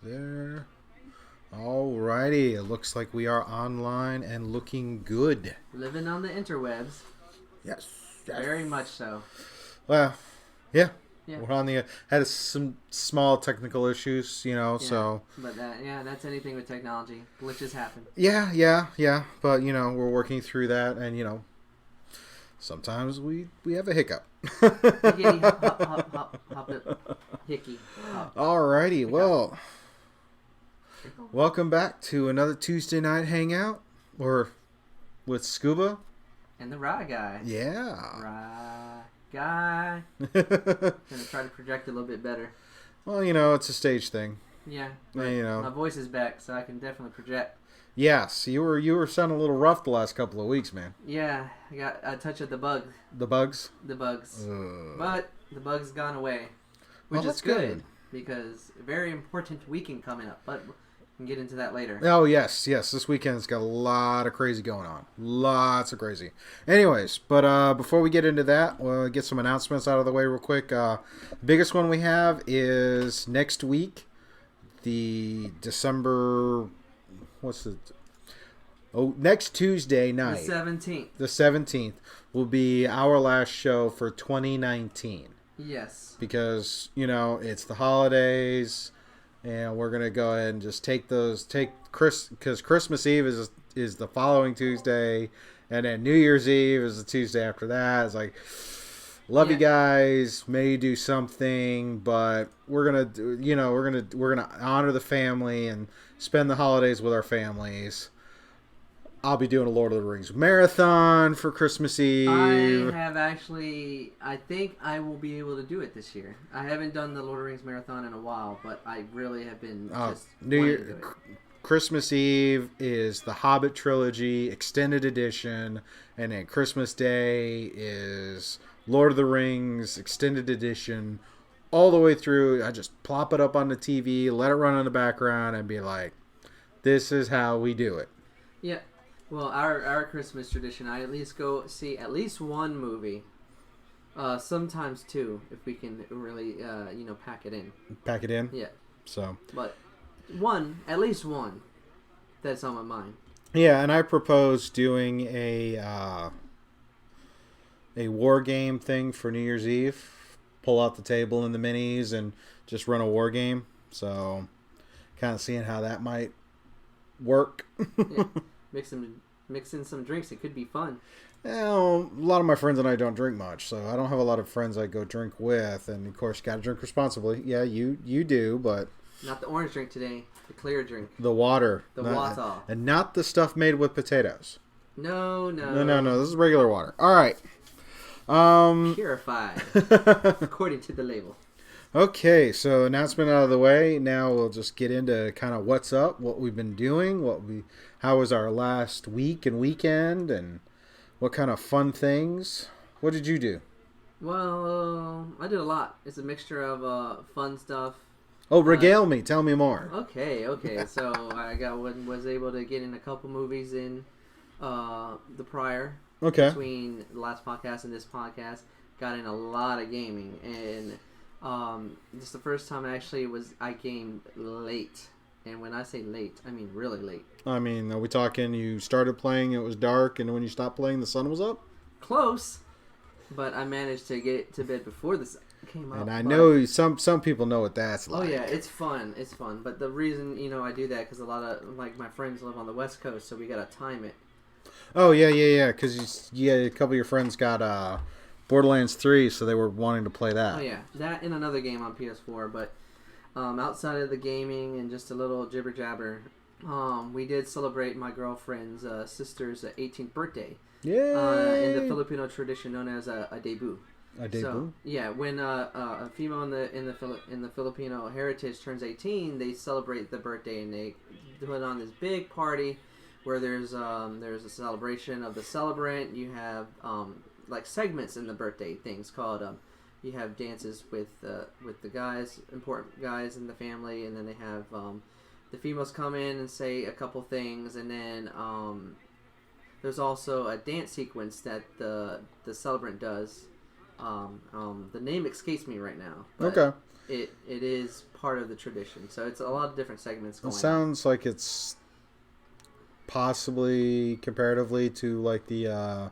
There. Alrighty. It looks like we are online and looking good. Living on the interwebs. Yes. Very much so. Well, yeah. Yeah. We're on the had some small technical issues, so. But that's anything with technology. Glitches happen. Yeah. But we're working through that, and sometimes we have a hiccup. Hickety, hop it. Hickey. Hop. Alrighty, Hiccup. well, welcome back to another Tuesday night hangout, or with Scuba And the Ry guy. Yeah. Ry guy. Gonna try to project a little bit better. Well, it's a stage thing. Yeah. And, my voice is back, so I can definitely project. Yes, you were sounding a little rough the last couple of weeks, man. Yeah, I got a touch of the bug. The bugs? The bugs. But the bug's gone away. Which That's is good. Because a very important weekend coming up. But we can get into that later. Oh, yes. This weekend's got a lot of crazy going on. Lots of crazy. Anyways, but before we get into that, we'll get some announcements out of the way real quick. The biggest one we have is next week, the December... next Tuesday night. The 17th. The 17th will be our last show for 2019. Yes. Because, it's the holidays, and we're going to go ahead and just because Christmas Eve is the following Tuesday, and then New Year's Eve is the Tuesday after that. It's like, love you guys, may do something, but we're going to we're going to honor the family and spend the holidays with our families. I'll be doing a Lord of the Rings marathon for Christmas Eve. I think I will be able to do it this year. I haven't done the Lord of the Rings marathon in a while, but I really have been just New Year, Christmas Eve is the Hobbit trilogy extended edition, and then Christmas Day is Lord of the Rings extended edition. All the way through, I just plop it up on the TV, let it run in the background, and be like, this is how we do it. Yeah. Well, our Christmas tradition, I at least go see at least one movie. Sometimes two, if we can really, pack it in. Pack it in? Yeah. So. But at least one, that's on my mind. Yeah, and I propose doing a war game thing for New Year's Eve. Pull out the table and the minis and just run a war game. So, kind of seeing how that might work. Yeah. Mix in some drinks. It could be fun. Well, a lot of my friends and I don't drink much, so I don't have a lot of friends I go drink with. And, of course, got to drink responsibly. Yeah, you do, but... Not the orange drink today. The clear drink. The water. The water. And not the stuff made with potatoes. No. No. This is regular water. All right. Purified, according to the label. Okay, so announcement out of the way. Now we'll just get into kind of what's up, what we've been doing, how was our last week and weekend, and what kind of fun things. What did you do? Well, I did a lot. It's a mixture of fun stuff. Oh, regale me. Tell me more. Okay. So I was able to get in a couple movies in the prior. Okay. Between the last podcast and this podcast, got in a lot of gaming, and this is the first time I gamed late. And when I say late, I mean really late. I mean, are we talking you started playing, it was dark, and when you stopped playing, the sun was up? Close, but I managed to get to bed before the sun came up. And I know some people know what that's like. Oh yeah, it's fun. But the reason I do that because a lot of my friends live on the West Coast, so we gotta time it. Oh, yeah, because a couple of your friends got Borderlands 3, so they were wanting to play that. Oh, yeah, that and another game on PS4, but outside of the gaming and just a little jibber-jabber, we did celebrate my girlfriend's sister's 18th birthday. Yay! In the Filipino tradition known as a debut. A debut? So, yeah, when a female in the Filipino heritage turns 18, they celebrate the birthday, and they put on this big party where there's a celebration of the celebrant. You have segments in the birthday things called you have dances with the guys, important guys in the family, and then they have the females come in and say a couple things, and then there's also a dance sequence that the celebrant does. The name escapes me right now. But okay. it is part of the tradition. So it's a lot of different segments going It sounds like it's possibly comparatively to like the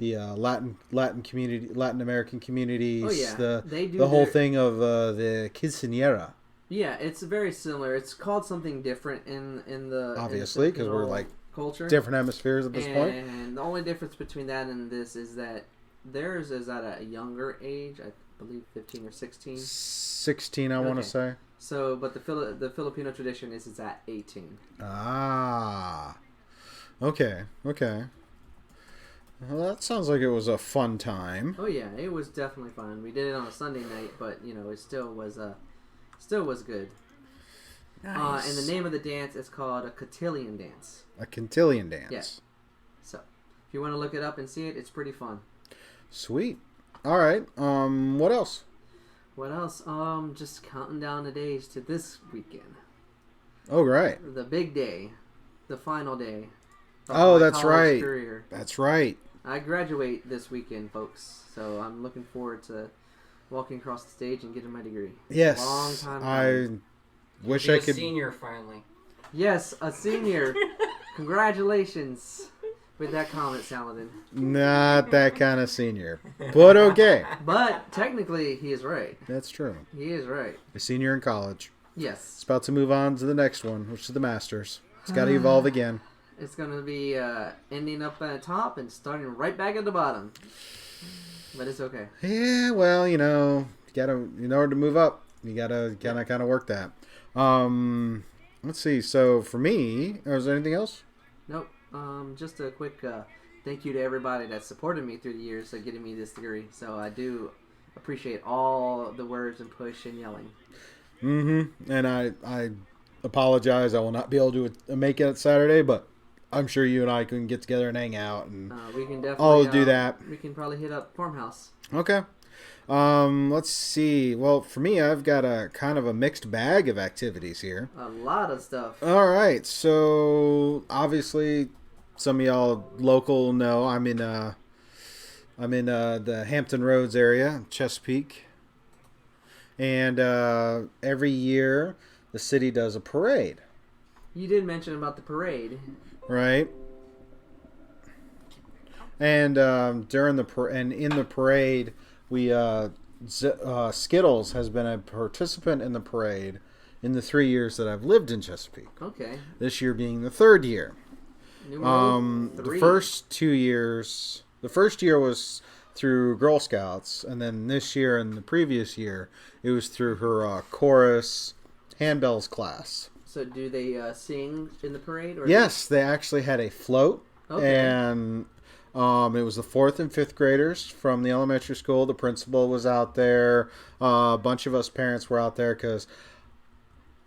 Latin community, Latin American communities. Oh yeah, they do the whole thing of the quinceañera. Yeah, it's very similar. It's called something different in the obviously because we're like culture, different hemispheres at this point. And the only difference between that and this is that theirs is at a younger age. I believe 15 or 16. 16, I want to say. So, but the Filipino tradition is it's at 18. Ah, okay. Well, that sounds like it was a fun time. Oh yeah, it was definitely fun. We did it on a Sunday night, but it still was good. Nice. And the name of the dance is called a cotillion dance. A cotillion dance. Yes. So, if you want to look it up and see it, it's pretty fun. Sweet. All right. What else? What else? Just counting down the days to this weekend. Oh, right. The big day, the final day. Oh, that's right. Career. That's right. I graduate this weekend, folks. So I'm looking forward to walking across the stage and getting my degree. Yes. Long time I wish I could. A senior finally. Yes, a senior. Congratulations with that comment, Saladin. Not that kind of senior, but okay. But technically, he is right. That's true. He is right. A senior in college. Yes. It's about to move on to the next one, which is the Masters. It's got to evolve again. It's going to be ending up at the top and starting right back at the bottom. But it's okay. Yeah, well, in order to move up, you gotta kind of work that. Let's see. So for me, is there anything else? Nope. Just a quick thank you to everybody that supported me through the years of getting me this degree. So I do appreciate all the words and push and yelling. Mm-hmm. And I apologize. I will not be able to make it Saturday, but I'm sure you and I can get together and hang out, and we can definitely I'll do that. We can probably hit up Farmhouse. Okay. Let's see. Well, for me, I've got a kind of a mixed bag of activities here. A lot of stuff. All right. So obviously, some of y'all local know I'm in the Hampton Roads area, Chesapeake, and every year the city does a parade. You did mention about the parade. Right. And during in the parade, we Skittles has been a participant in the parade in the 3 years that I've lived in Chesapeake. Okay. This year being the third year. The first 2 years, the first year was through Girl Scouts, and then this year and the previous year, it was through her chorus handbells class. So do they sing in the parade? Or Yes, they actually had a float, okay. And it was the 4th and 5th graders from the elementary school. The principal was out there. A bunch of us parents were out there because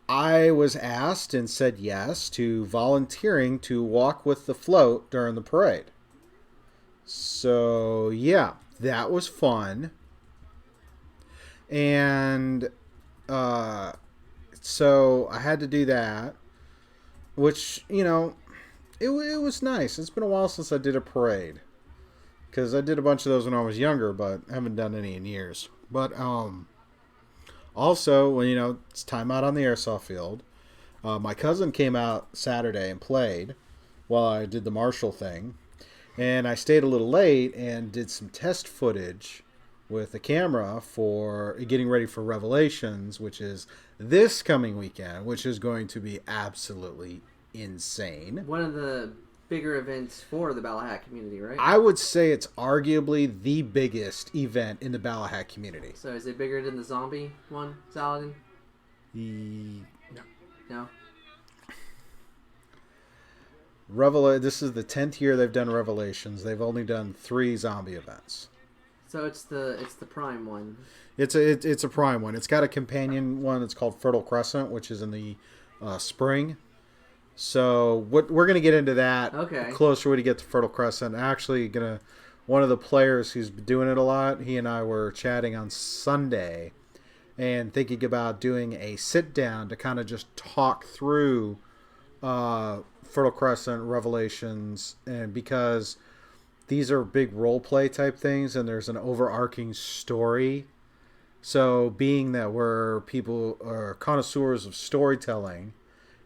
I was asked and said yes to volunteering to walk with the float during the parade. So, yeah, that was fun. And so I had to do that, which, it was nice. It's been a while since I did a parade, because I did a bunch of those when I was younger, but I haven't done any in years. But also, when it's time out on the airsoft field, my cousin came out Saturday and played while I did the marshal thing, and I stayed a little late and did some test footage with a camera for getting ready for Revelations, which is this coming weekend, which is going to be absolutely insane. One of the bigger events for the Ballahat community, right? I would say it's arguably the biggest event in the Ballahat community. So is it bigger than the zombie one, Saladin? No? This is the 10th year they've done Revelations. They've only done 3 zombie events. So it's the prime one. It's a prime one. It's got a companion one that's called Fertile Crescent, which is in the spring. So we're going to get into that closer when we get to Fertile Crescent. Actually, one of the players who's been doing it a lot, he and I were chatting on Sunday and thinking about doing a sit down to kind of just talk through Fertile Crescent, Revelations, and because these are big role play type things and there's an overarching story So being that we're people are connoisseurs of storytelling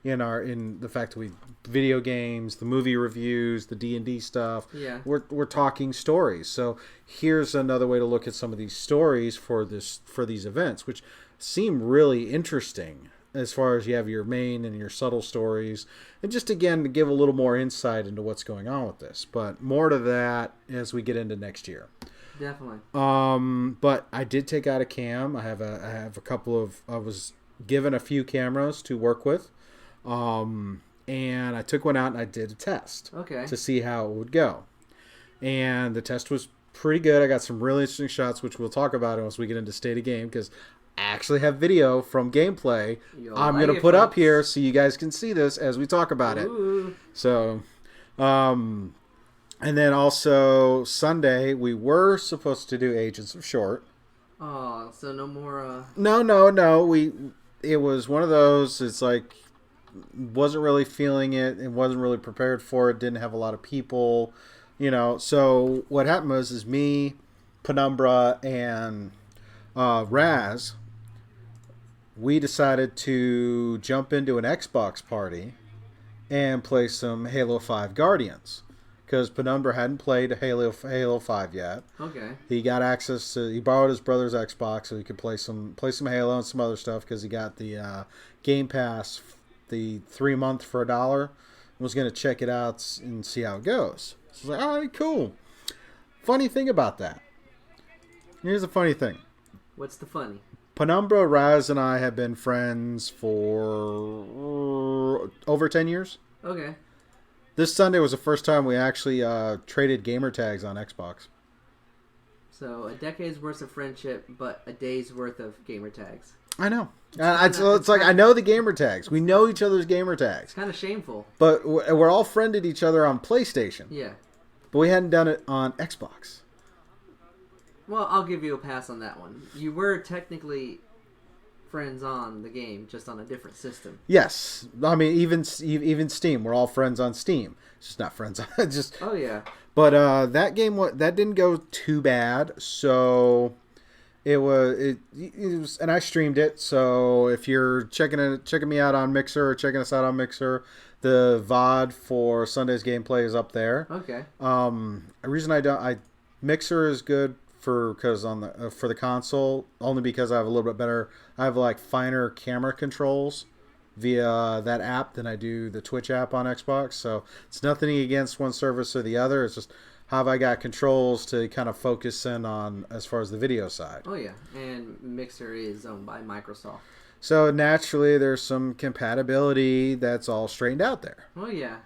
in the fact that we video games, the movie reviews, the D&D stuff, Yeah. we're talking stories. So here's another way to look at some of these stories for these events, which seem really interesting as far as you have your main and your subtle stories, and just again to give a little more insight into what's going on with this. But more to that as we get into next year. Definitely. But I did take out a cam. I have a couple of. I was given a few cameras to work with, and I took one out and I did a test. Okay. To see how it would go, and the test was pretty good. I got some really interesting shots, which we'll talk about once we get into State of Game, because I actually have video from gameplay. I'm going to put up here so you guys can see this as we talk about Ooh. it. So, and then also Sunday we were supposed to do Agents of Short. Oh, so no more. No. It was one of those. It's like wasn't really feeling it. It wasn't really prepared for it. Didn't have a lot of people. So what happened is me, Penumbra, and Raz. We decided to jump into an Xbox party and play some Halo 5 Guardians. Because Penumbra hadn't played Halo 5 yet. Okay. He got access to. He borrowed his brother's Xbox so he could play some Halo and some other stuff because he got the Game Pass, the 3-month for $1. And was going to check it out and see how it goes. So I was like, all right, cool. Funny thing about that. Here's the funny thing. What's the funny? Penumbra, Raz, and I have been friends for over 10 years. Okay. This Sunday was the first time we actually traded gamer tags on Xbox. So a decade's worth of friendship, but a day's worth of gamer tags. I know. It's like I know the gamer tags. We know each other's gamer tags. It's kind of shameful. But we're all friended each other on PlayStation. Yeah. But we hadn't done it on Xbox. Well, I'll give you a pass on that one. You were technically friends on the game, just on a different system. Yes. I mean, even Steam. We're all friends on Steam. It's just not friends on... Oh, yeah. But that game, that didn't go too bad. So... It was, and I streamed it. So if you're checking me out on Mixer or checking us out on Mixer, the VOD for Sunday's gameplay is up there. Okay. The reason Mixer is good for the console only because I have a little bit better. I have like finer camera controls via that app than I do the Twitch app on Xbox. So it's nothing against one service or the other. It's just how have I got controls to kind of focus in on as far as the video side. Oh, yeah. And Mixer is owned by Microsoft. So naturally, there's some compatibility that's all straightened out there. Oh, yeah.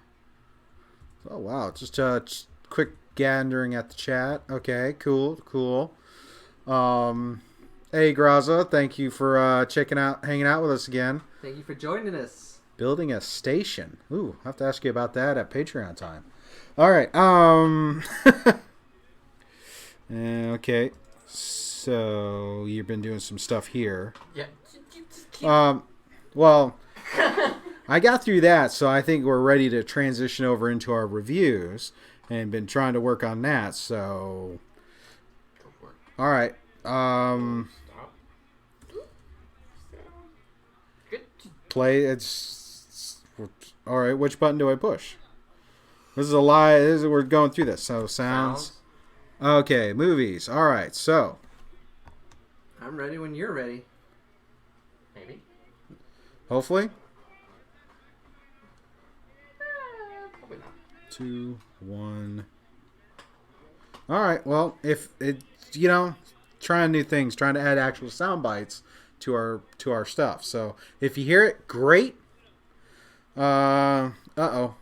Oh, wow. Just a quick gathering at the chat. Okay, cool. Hey, Graza, thank you for hanging out with us again. Thank you for joining us. Building a station. Ooh, I'll have to ask you about that at Patreon time. All right. Okay. So you've been doing some stuff here. Yeah. Well, I got through that, so I think we're ready to transition over into our reviews, and been trying to work on that. So, all right. Play. It's all right. Which button do I push? This is a lie. We're going through this. So sounds. Okay, movies. All right, so. I'm ready when you're ready. Maybe. Hopefully. Probably not. 2, 1. All right. Well, if it, trying new things, trying to add actual sound bites to our stuff. So if you hear it, great. Uh-oh.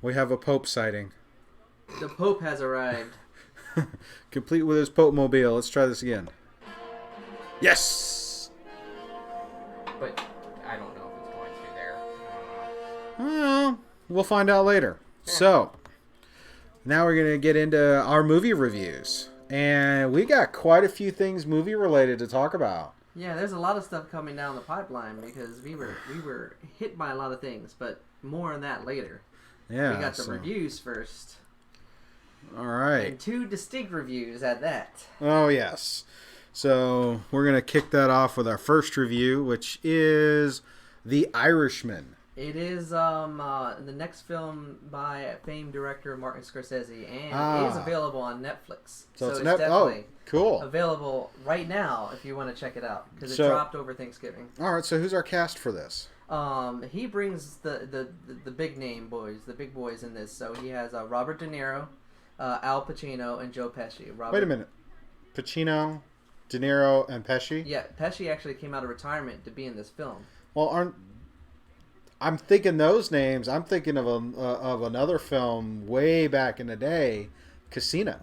We have a Pope sighting. The Pope has arrived. Complete with his Pope mobile. Let's try this again. Yes! But I don't know if it's going through there. We'll find out later. Yeah. So, now we're going to get into our movie reviews. And we got quite a few things movie related to talk about. Yeah, there's a lot of stuff coming down the pipeline because we were hit by a lot of things, but more on that later. Yeah, we got the reviews first. All right. And 2 distinct reviews at that. Oh, yes. So we're going to kick that off with our first review, which is The Irishman. It is the next film by famed director Martin Scorsese, and it is available on Netflix. So it's definitely cool. Available right now if you want to check it out, because it dropped over Thanksgiving. All right, so who's our cast for this? He brings the big name boys, the big boys in this. So he has Robert De Niro, Al Pacino, and Joe Pesci. Wait a minute. Pacino, De Niro, and Pesci? Yeah, Pesci actually came out of retirement to be in this film. Well, I'm thinking those names. I'm thinking of another film way back in the day, Casino.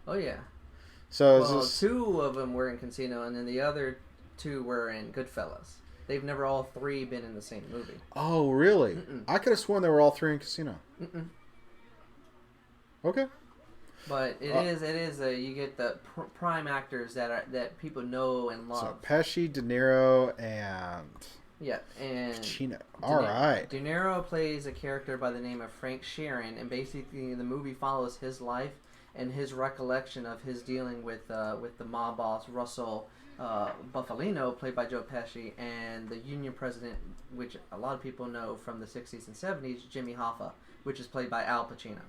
Oh yeah. So two of them were in Casino, and then the other two were in Goodfellas. They've never all three been in the same movie. Oh really? Mm-mm. I could have sworn they were all three in Casino. Mm-mm. Okay. But it is you get the prime actors that people know and love. So Pesci, De Niro, and and Pacino. All right. De Niro plays a character by the name of Frank Sheeran, and basically the movie follows his life and his recollection of his dealing with the mob boss Russell Bufalino, played by Joe Pesci, and the union president, which a lot of people know from the 60s and 70s, Jimmy Hoffa, which is played by Al Pacino.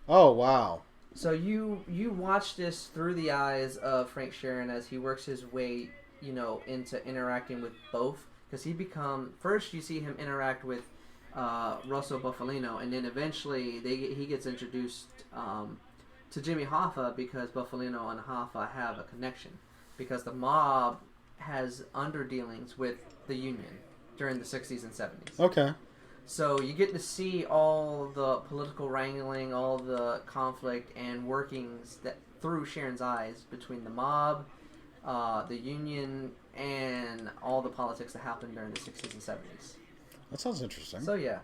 Oh wow. So you watch this through the eyes of Frank Sheeran as he works his way, into interacting with both. Because first you see him interact with Russell Bufalino, and then eventually he gets introduced to Jimmy Hoffa, because Bufalino and Hoffa have a connection. Because the mob has underdealings with the union during the 60s and 70s. Okay. So you get to see all the political wrangling, all the conflict and workings that through Sharon's eyes between the mob, the union, and all the politics that happened during the 60s and 70s. That sounds interesting. So yeah,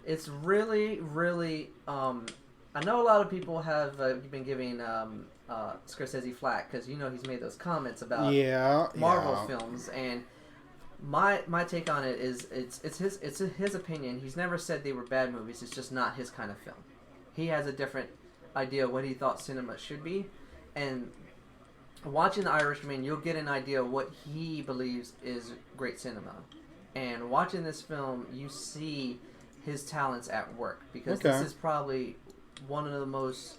it's really, really. I know a lot of people have been giving Scorsese flack because he's made those comments about Marvel films, and my take on it is it's his opinion. He's never said they were bad movies. It's just not his kind of film. He has a different idea of what he thought cinema should be, and watching The Irishman, you'll get an idea of what he believes is great cinema. And watching this film, you see his talents at work, because this is probably one of the most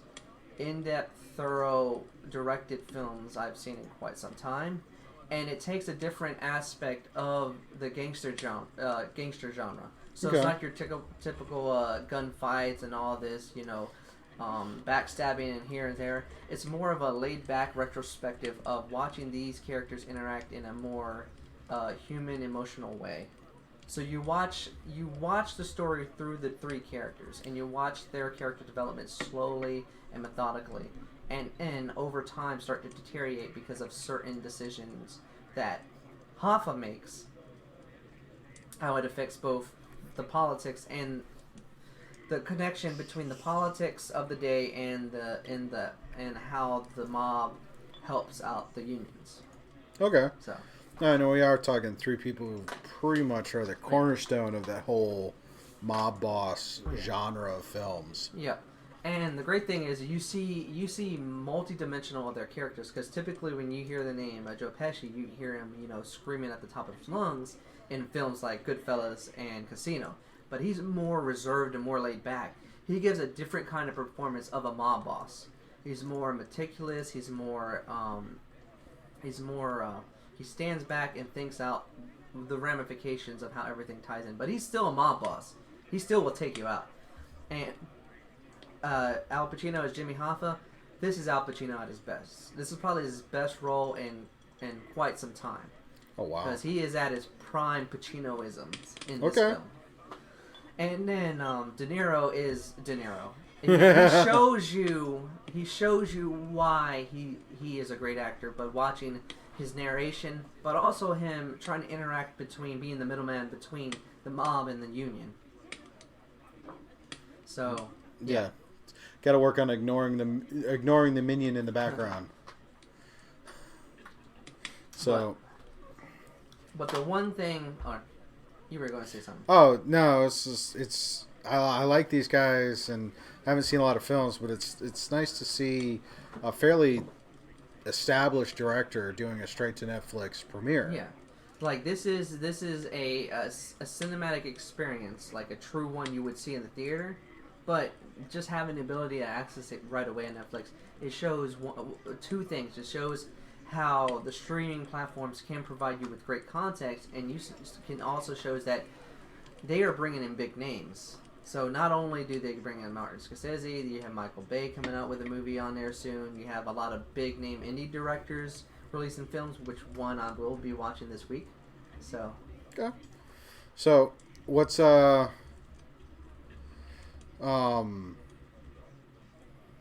in-depth, thorough, directed films I've seen in quite some time. And it takes a different aspect of the gangster genre. So it's not your typical gunfights and all this, backstabbing and here and there. It's more of a laid-back retrospective of watching these characters interact in a more human, emotional way. So you watch the story through the three characters, and you watch their character development slowly and methodically, and over time start to deteriorate because of certain decisions that Hoffa makes. How it affects both the politics and the connection between the politics of the day and how the mob helps out the unions. Okay. So I know we are talking three people who pretty much are the cornerstone of that whole mob boss genre of films. Yeah. And the great thing is you see multi-dimensional of their characters, because typically when you hear the name Joe Pesci, you hear him screaming at the top of his lungs in films like Goodfellas and Casino. But he's more reserved and more laid back. He gives a different kind of performance of a mob boss. He's more meticulous. He stands back and thinks out the ramifications of how everything ties in. But he's still a mob boss. He still will take you out. And Al Pacino as Jimmy Hoffa. This is Al Pacino at his best. This is probably his best role in quite some time. Oh wow! Because he is at his prime Pacinoisms in this film. And then De Niro is De Niro. He shows you why he is a great actor, but watching his narration, but also him trying to interact between being the middleman between the mob and the union. So yeah. Got to work on ignoring the minion in the background. So but the one thing you were going to say something. Oh no, I like these guys, and I haven't seen a lot of films, but it's nice to see a fairly established director doing a straight to Netflix premiere. Yeah, like this is a cinematic experience, like a true one you would see in the theater, but just having the ability to access it right away on Netflix, it shows two things. It shows how the streaming platforms can provide you with great context, and you can also shows that they are bringing in big names. So not only do they bring in Martin Scorsese, you have Michael Bay coming out with a movie on there soon. You have a lot of big name indie directors releasing films, which one I will be watching this week. So. Okay. So what's I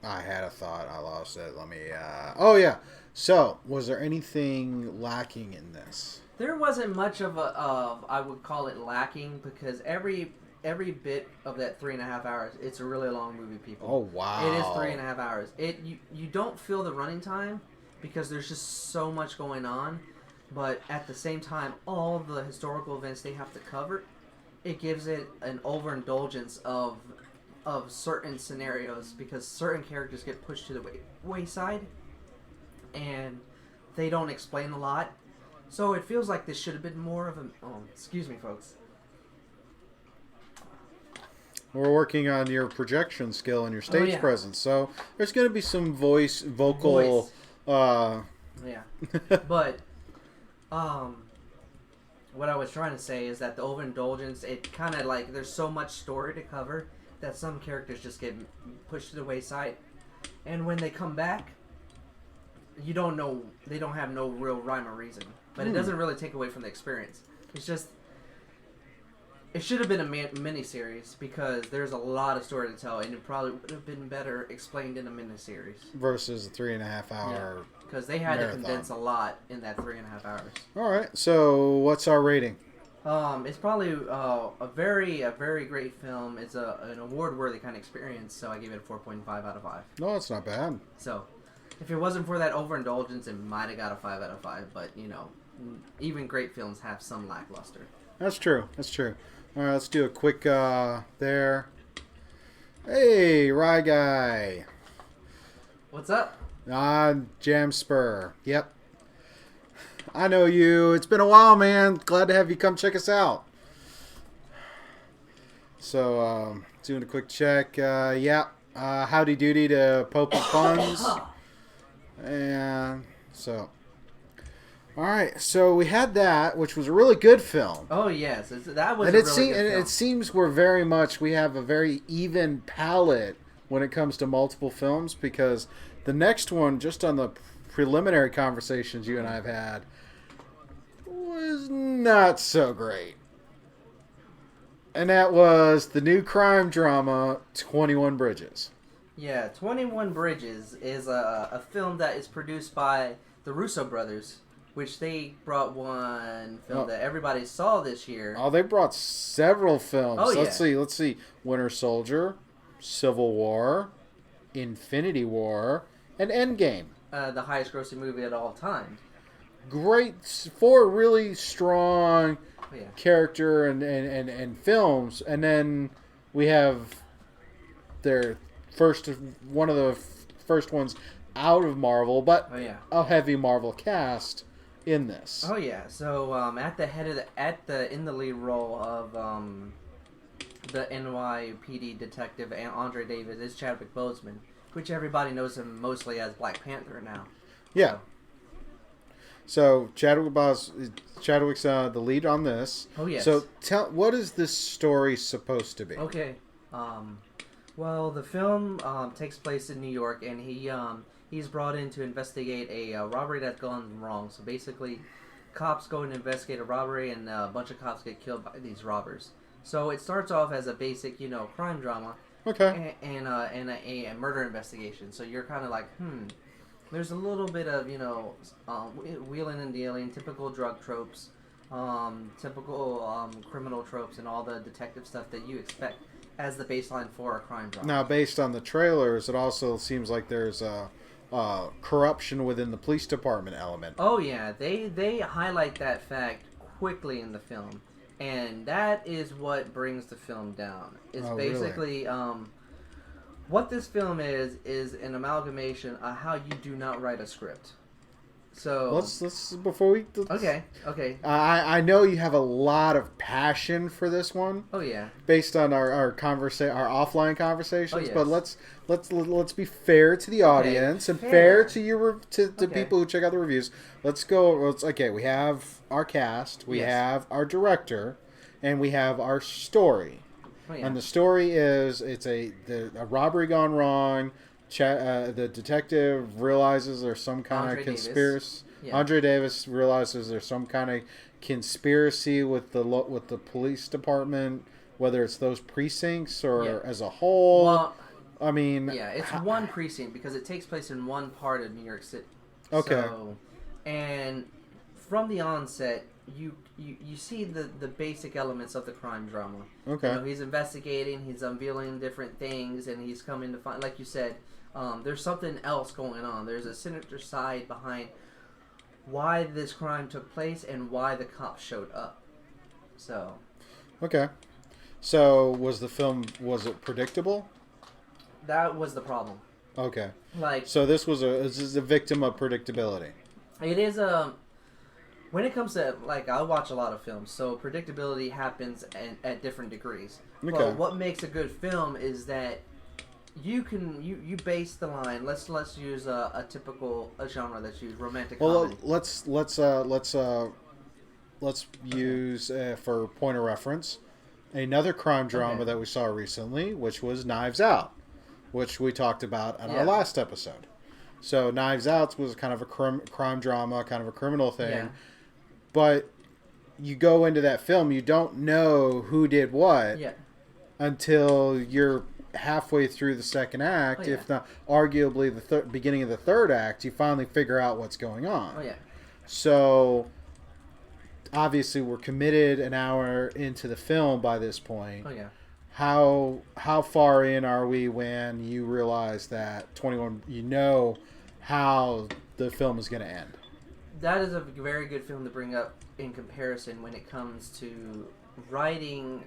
had a thought. I lost it. Let me. Oh yeah. So was there anything lacking in this? There wasn't much of I would call it lacking, because every bit of that 3.5 hours, it's a really long movie, people. Oh wow! It is 3.5 hours. You don't feel the running time because there's just so much going on, but at the same time, all the historical events they have to cover, it gives it an overindulgence of certain scenarios, because certain characters get pushed to the wayside, and they don't explain a lot. So it feels like this should have been more of a... Oh, excuse me, folks. We're working on your projection skill and your stage presence, so there's going to be some vocal. Yeah, but what I was trying to say is that the overindulgence, it kind of like there's so much story to cover that some characters just get pushed to the wayside, and when they come back, you don't know, they don't have no real rhyme or reason. But it doesn't really take away from the experience. It's just, it should have been a miniseries, because there's a lot of story to tell, and it probably would have been better explained in a miniseries. Versus a 3.5 hour. Because they had marathon. to condense a lot in that 3.5 hours. All right. So what's our rating? It's probably a very great film. It's an award-worthy kind of experience, so I give it a 4.5 out of 5. No, that's not bad. So, if it wasn't for that overindulgence, it might have got a 5 out of 5, but, you know, even great films have some lackluster. That's true. That's true. All right, let's do a quick there. Hey, Ry Guy. What's up? Jam Spur. Yep. I know you. It's been a while, man. Glad to have you come check us out. So, doing a quick check. Yeah. Howdy doody to Pope and Puns. And so, all right. So we had that, which was a really good film. Oh yes, that was. And a really good film. It seems we have a very even palette when it comes to multiple films, because the next one, just on the preliminary conversations you and I have had, was not so great. And that was the new crime drama, 21 Bridges. Yeah, 21 Bridges is a film that is produced by the Russo brothers, which they brought one film that everybody saw this year. Oh, they brought several films. Oh, Let's see. Winter Soldier, Civil War, Infinity War, and Endgame. The highest grossing movie at all time. Great, 4 really strong character and films, and then we have their one of the first ones out of Marvel, but a heavy Marvel cast in this. Oh yeah, so at the head of in the lead role of the NYPD detective Andre Davis is Chadwick Boseman, which everybody knows him mostly as Black Panther now. Yeah. So Chadwick's the lead on this. Oh yes. So what is this story supposed to be? Okay. Well, the film takes place in New York, and he's brought in to investigate a robbery that's gone wrong. So basically, cops go and investigate a robbery, and a bunch of cops get killed by these robbers. So it starts off as a basic, crime drama. Okay. And a murder investigation. So you're kind of like, There's a little bit of, wheeling and dealing, typical drug tropes, typical criminal tropes, and all the detective stuff that you expect as the baseline for a crime drama. Now, based on the trailers, it also seems like there's a corruption within the police department element. Oh, yeah. They highlight that fact quickly in the film. And that is what brings the film down. It's basically... Really? What this film is an amalgamation of how you do not write a script. So let's before we okay. I know you have a lot of passion for this one. Oh yeah. Based on our offline conversations, Oh, yes. but let's be fair to the audience and fair to you to people who check out the reviews. Let's go. Okay. We have our cast, we have our director, and we have our story. Oh, yeah. And the story is a robbery gone wrong. The detective realizes there's some kind of conspiracy. Yeah. Andre Davis realizes there's some kind of conspiracy with the police department, whether it's those precincts or as a whole. Well, I mean, it's one precinct because it takes place in one part of New York City. Okay. So, and from the onset, you see the basic elements of the crime drama. Okay. You know, he's investigating, he's unveiling different things, and he's coming to find, like you said, there's something else going on. There's a sinister side behind why this crime took place and why the cops showed up. So. Okay. So was it predictable? That was the problem. Okay. Like. So this is a victim of predictability. It is a. When it comes to, like, I watch a lot of films, so predictability happens at different degrees. Okay. But what makes a good film is that you base the line. Let's use a typical genre that's used, romantic comedy. Well, let's use for point of reference another crime drama that we saw recently, which was Knives Out, which we talked about on our last episode. So Knives Out was kind of a crime drama, kind of a criminal thing. Yeah. But you go into that film, you don't know who did what until you're halfway through the second act, if not arguably the beginning of the third act, you finally figure out what's going on. Oh, yeah. So obviously we're committed an hour into the film by this point. Oh, yeah. How far in are we when you realize that 21, you know how the film is going to end? That is a very good film to bring up in comparison when it comes to writing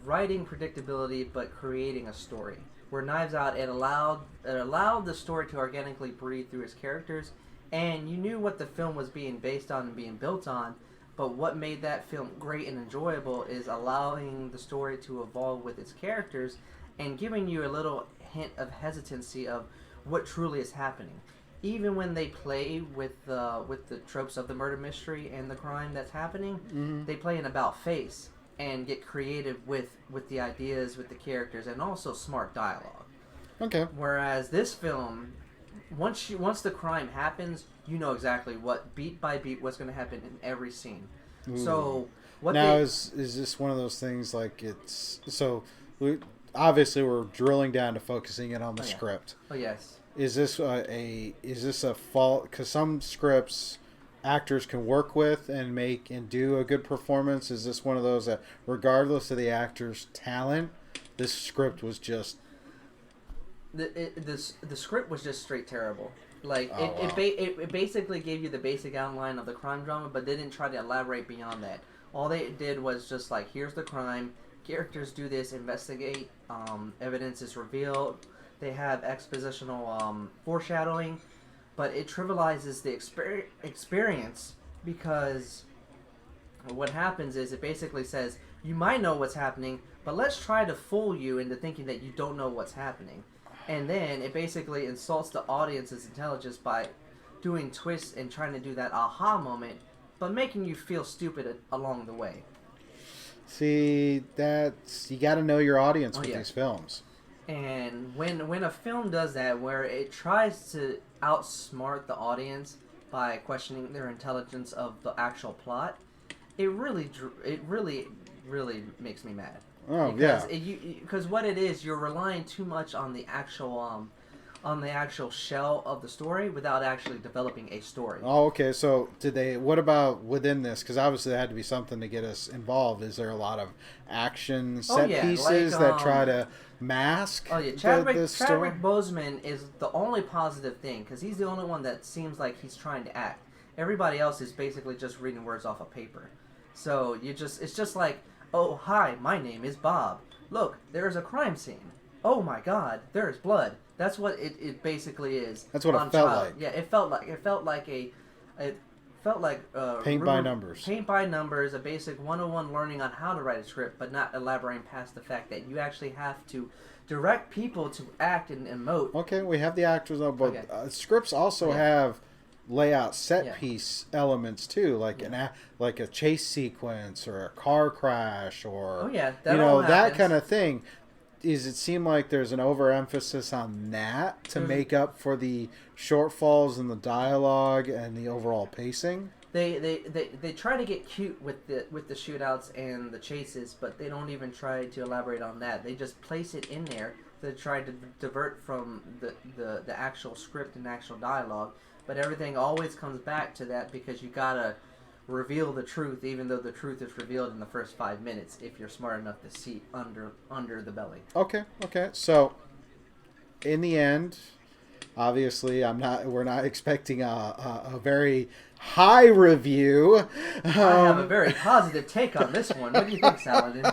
predictability but creating a story. Where Knives Out, it allowed the story to organically breathe through its characters, and you knew what the film was being based on and being built on, but what made that film great and enjoyable is allowing the story to evolve with its characters and giving you a little hint of hesitancy of what truly is happening. Even when they play with the tropes of the murder mystery and the crime that's happening, they play an about face and get creative with the ideas, with the characters, and also smart dialogue. Okay. Whereas this film, once the crime happens, you know exactly what beat by beat what's going to happen in every scene. Ooh. So what now is this one of those things like it's obviously we're drilling down to focusing in on the script. Oh yes. Is this a fault? Because some scripts actors can work with and make and do a good performance. Is this one of those that, regardless of the actor's talent, this script was just the script was just straight terrible. Like it basically gave you the basic outline of the crime drama, but they didn't try to elaborate beyond that. All they did was just like, here's the crime, characters do this, investigate, evidence is revealed. They have expositional foreshadowing, but it trivializes the experience because what happens is it basically says, you might know what's happening, but let's try to fool you into thinking that you don't know what's happening. And then it basically insults the audience's intelligence by doing twists and trying to do that aha moment, but making you feel stupid along the way. See, you got to know your audience with these films. And when a film does that, where it tries to outsmart the audience by questioning their intelligence of the actual plot, it really makes me mad. Oh, because what it is, you're relying too much on the actual shell of the story without actually developing a story. Oh, okay. So what about within this? Because obviously there had to be something to get us involved. Is there a lot of action set pieces that try to mask Chadwick story? Boseman is the only positive thing because he's the only one that seems like he's trying to act. Everybody else is basically just reading words off of paper. So it's just like, oh, hi, my name is Bob. Look, there's a crime scene. oh my God, there's blood. That's what it basically is. That's what on it felt trial. like. Yeah, it felt like Paint by numbers. Paint by numbers, a basic 101 learning on how to write a script, but not elaborating past the fact that you actually have to direct people to act and emote. Okay, we have the actors though, but Okay. Scripts also have layout set Yeah. piece elements too, like like a chase sequence or a car crash or Oh yeah, that all that happens. kind of thing. Is it seem like there's an overemphasis on that to make up for the shortfalls in the dialogue and the overall pacing? They try to get cute with the shootouts and the chases, but they don't even try to elaborate on that. They just place it in there to try to divert from the actual script and actual dialogue. But everything always comes back to that because you gotta reveal the truth, even though the truth is revealed in the first 5 minutes if you're smart enough to see under the belly. Okay. So, in the end, obviously, we're not expecting a very high review. I have a very positive take on this one. What do you think, Saladin?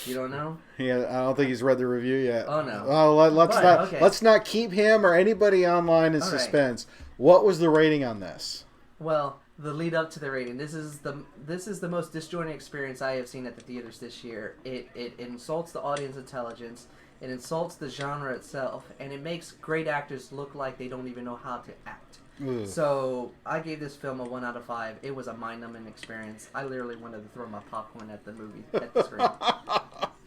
You don't know? Yeah, I don't think he's read the review yet. Oh no. Oh, Okay. let's not keep him or anybody online in All right. suspense. What was the rating on this? Well, the lead up to the rating. This is the most disjointed experience I have seen at the theaters this year. It insults the audience intelligence. It insults the genre itself, and it makes great actors look like they don't even know how to act. Ugh. So I gave this film a 1 out of 5. It was a mind-numbing experience. I literally wanted to throw my popcorn at the screen.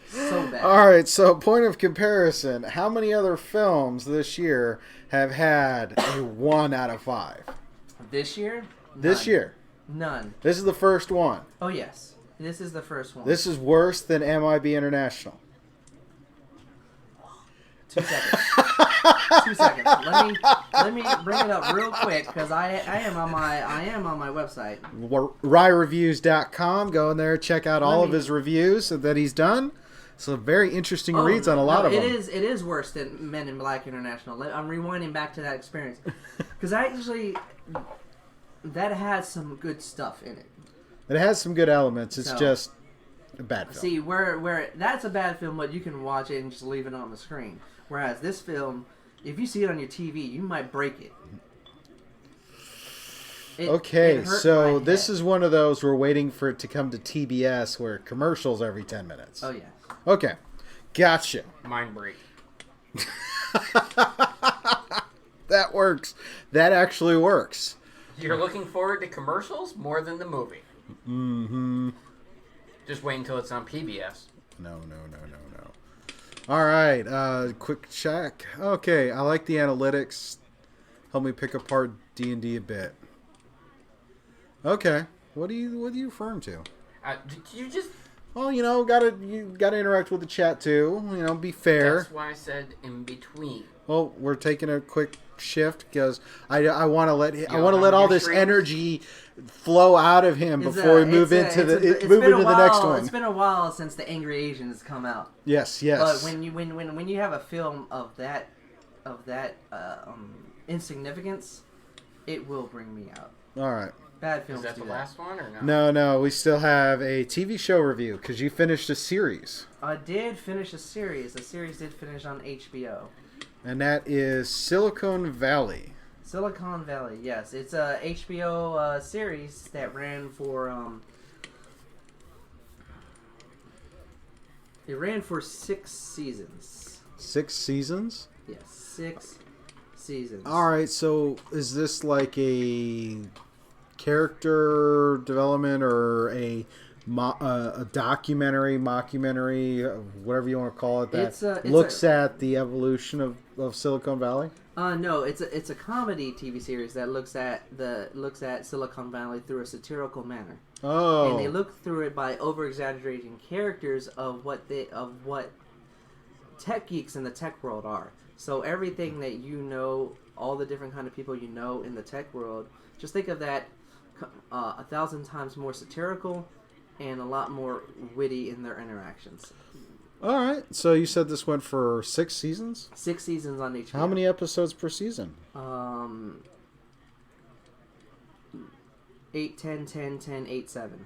So bad. All right, so point of comparison: how many other films this year have had a 1 out of 5? This year? This None. year. None. This is the first one. Oh yes, this is the first one. This is worse than MIB International. 2 seconds. 2 seconds. Let me bring it up real quick because I am on my website. RyeReviews.com. Go in there, check out all of his reviews that he's done. So very interesting reads on a lot of them. It is worse than Men in Black International. I'm rewinding back to that experience because that has some good stuff in it. It has some good elements. It's just a bad film. See, where that's a bad film, but you can watch it and just leave it on the screen. Whereas this film, if you see it on your TV, you might break it. Okay, it hurt so my this head. is one of those we're waiting for it to come to TBS where commercials every 10 minutes. Oh yeah. Okay, gotcha. Mind break. That works. That actually works. You're looking forward to commercials more than the movie. Mm-hmm. Just wait until it's on PBS. No. All right, quick check. Okay, I like the analytics. Help me pick apart D&D a bit. Okay, what are you referring to? You just... Well, you gotta interact with the chat too. Be fair. That's why I said in between. Well, we're taking a quick shift because I want to let all this energy flow out of him before we move into the next one. It's been a while since the Angry Asians come out. Yes. But when you have a film of that insignificance, it will bring me out. All right. Bad films. Is that do the last one or no? No, we still have a TV show review because you finished a series. I did finish a series. The series did finish on HBO. And that is Silicon Valley. Silicon Valley, yes. It's a HBO series that ran for 6 seasons. 6 seasons? Yes, 6 seasons. All right, so is this like a character development or a documentary, mockumentary, whatever you want to call it, that looks at the evolution of Silicon Valley? No, it's a comedy TV series that looks at Silicon Valley through a satirical manner. Oh, and they look through it by over exaggerating characters of what tech geeks in the tech world are. So everything that all the different kind of people in the tech world, just think of that 1,000 times more satirical and a lot more witty in their interactions. All right. So you said this went for 6 seasons? 6 seasons on HBO. How many episodes per season? 8, 10, 10, 10, 8, 7.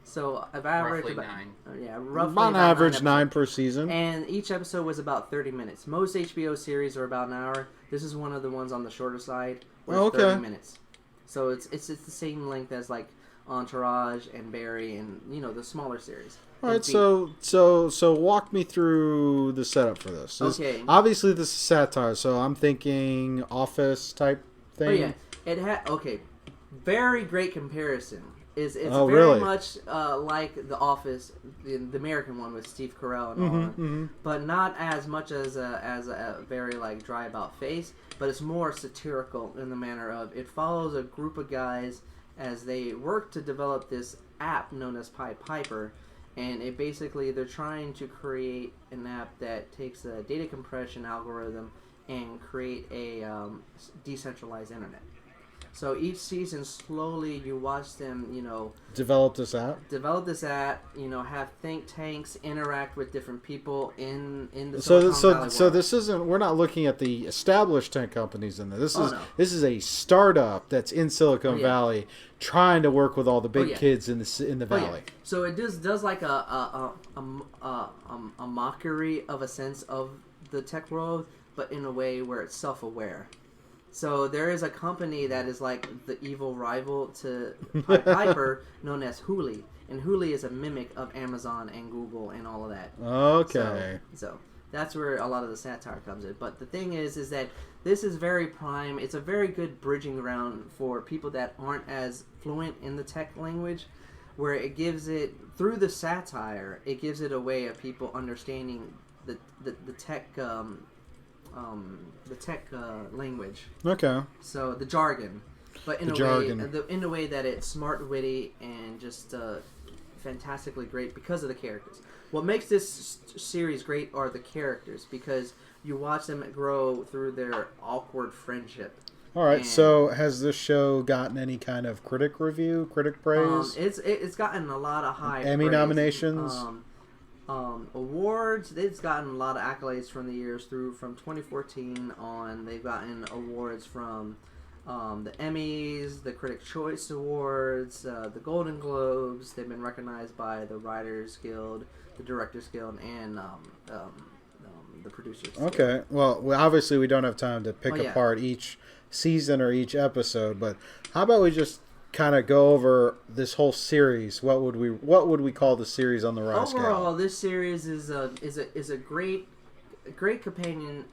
So I've averaged Roughly about 9. roughly On about average, 9 9 episodes. per season. And each episode was about 30 minutes. Most HBO series are about an hour. This is one of the ones on the shorter side, where it's 30 minutes. So it's the same length as like Entourage and Barry and the smaller series. All right, so walk me through the setup for this. Okay. Obviously, this is satire, so I'm thinking Office type thing. Oh yeah, it had very great comparison. It's Oh, very really? much like The Office, the American one with Steve Carell and all that, but not as much as a very like dry about face. But it's more satirical in the manner of it follows a group of guys as they work to develop this app known as Pied Piper, and it basically they're trying to create an app that takes a data compression algorithm and create a decentralized internet. So each season, slowly you watch them, Develop this app. Have think tanks interact with different people in the So Silicon Valley world. this isn't. We're not looking at the established tech companies in there. This Oh, is no. this is a startup that's in Silicon Valley trying to work with all the big kids in the Oh, yeah. valley. So it does like a mockery of a sense of the tech world, but in a way where it's self-aware. So there is a company that is like the evil rival to Pied Piper, known as Huli, and Huli is a mimic of Amazon and Google and all of that. Okay. So that's where a lot of the satire comes in. But the thing is that this is very prime. It's a very good bridging ground for people that aren't as fluent in the tech language, where it gives it through the satire. It gives it a way of people understanding the tech. The tech language. Okay. So the jargon, but in a way that it's smart, witty, and just fantastically great because of the characters. What makes this series great are the characters, because you watch them grow through their awkward friendship. All right. So has this show gotten any kind of critic praise? It's gotten a lot of high Emmy praise. nominations. Awards, it's gotten a lot of accolades from the years through from 2014 on. They've gotten awards from the Emmys, the Critics' Choice Awards, the Golden Globes. They've been recognized by the Writers Guild, the Directors Guild, and the Producers Guild. Okay. Well, obviously we don't have time to pick apart each season or each episode, but how about we just kind of go over this whole series? What would we call the series on the Ry scale? Overall, this series is a great companion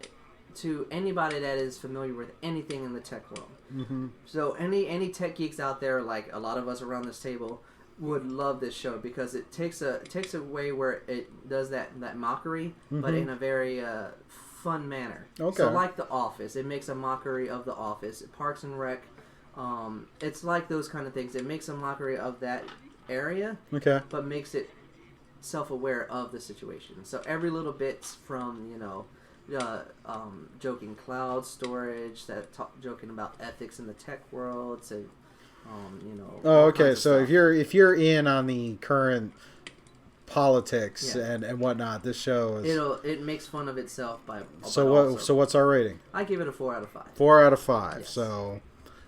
to anybody that is familiar with anything in the tech world. Mm-hmm. So any tech geeks out there, like a lot of us around this table, would love this show because it takes a way where it does that mockery, but in a very fun manner. Okay. So like The Office, it makes a mockery of The Office. Parks and Rec. It's like those kind of things. It makes a mockery of that area, but makes it self-aware of the situation. So every little bit's from joking cloud storage, joking about ethics in the tech world, to Oh, okay. So if you're in on the current politics and whatnot, this show is it makes fun of itself by. So what's our rating? I give it a 4 out of 5. 4 out of 5. Yes. So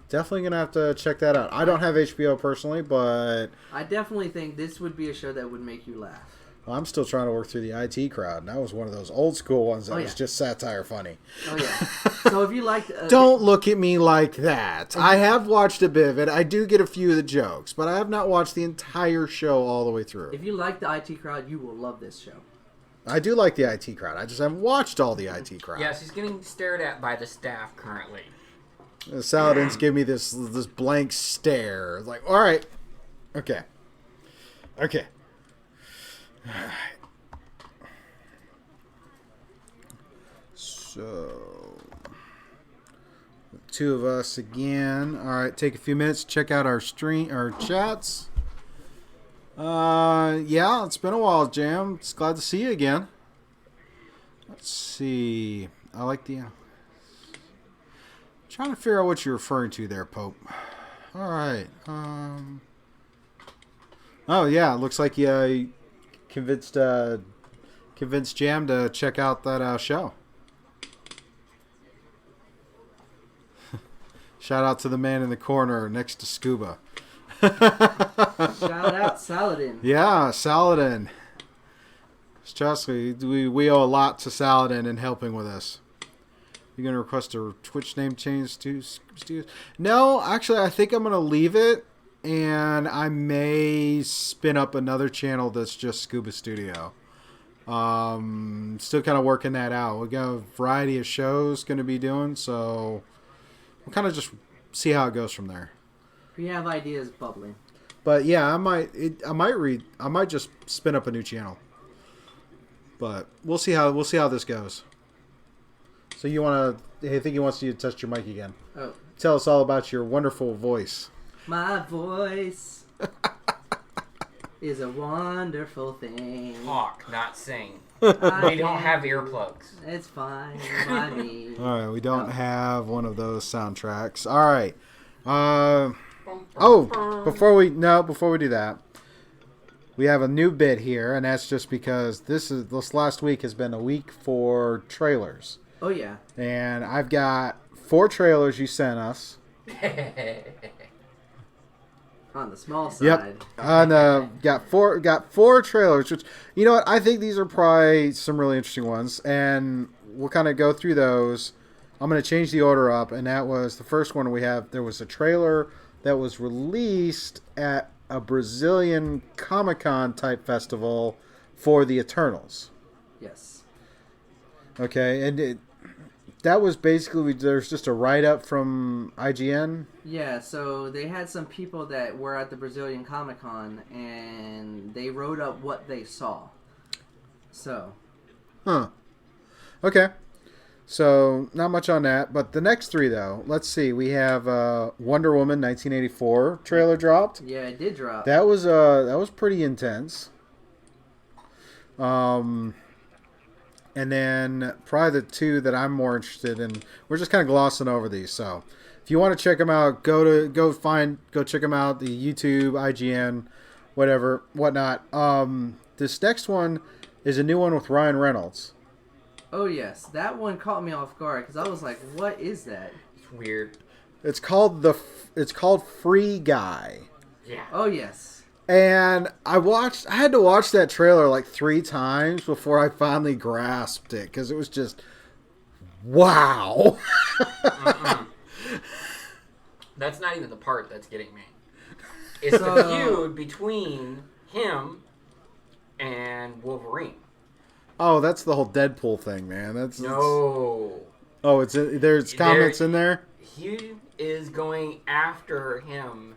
definitely gonna have to check that out. I don't have HBO personally, but I definitely think this would be a show that would make you laugh. I'm still trying to work through the IT crowd, and that was one of those old school ones that was just satire funny. Oh yeah. So if you like, don't look at me like that. I have watched a bit of it. I do get a few of the jokes, but I have not watched the entire show all the way through. If you like the IT crowd, you will love this show. I do like the IT crowd. I just haven't watched all the IT crowd. Yes, he's getting stared at by the staff currently. The Saladins give me this blank stare. It's like, all right, okay. All right. So, two of us again. All right, take a few minutes, check out our chats. Yeah, it's been a while, Jam. It's glad to see you again. Let's see. I like the. Trying to figure out what you're referring to there, Pope. All right. Oh yeah, it looks like you convinced Jam to check out that show. Shout out to the man in the corner next to Scuba. Shout out Saladin. Yeah, Saladin. Trust me, we owe a lot to Saladin in helping with us. You're going to request a Twitch name change to... No, actually, I think I'm going to leave it. And I may spin up another channel that's just Scuba Studio. Still kind of working that out. We got a variety of shows going to be doing, so we'll kind of just see how it goes from there. We have ideas bubbling. But yeah, I might just spin up a new channel. But we'll see how this goes. So I think he wants you to test your mic again. Oh. Tell us all about your wonderful voice. My voice is a wonderful thing. Talk, not sing. We don't have earplugs. It's fine by me. All right, we don't have one of those soundtracks. All right. Before we do that, we have a new bit here, and that's just because this last week has been a week for trailers. Oh yeah. And I've got 4 trailers you sent us. On the small side. Yep. And got four trailers, which, you know what, I think these are probably some really interesting ones, and we'll kind of go through those. I'm going to change the order up, and that was the first one we have. There was a trailer that was released at a Brazilian Comic-Con type festival for the Eternals. Yes. Okay, and that was basically, there's just a write-up from IGN. Yeah, so they had some people that were at the Brazilian Comic-Con, and they wrote up what they saw. So. Huh. Okay. So, not much on that. But the next 3, though, let's see. We have Wonder Woman 1984 trailer dropped. Yeah, it did drop. That was pretty intense. And then probably the 2 that I'm more interested in. We're just kind of glossing over these. So if you want to check them out, go check them out. The YouTube, IGN, whatnot. This next one is a new one with Ryan Reynolds. Oh yes, that one caught me off guard because I was like, "What is that?" It's weird. It's called Free Guy. Yeah. Oh yes. And I had to watch that trailer like 3 times before I finally grasped it, because it was just, wow. That's not even the part that's getting me. It's the feud between him and Wolverine. Oh, that's the whole Deadpool thing, man. No. Oh, there's comments in there? He is going after him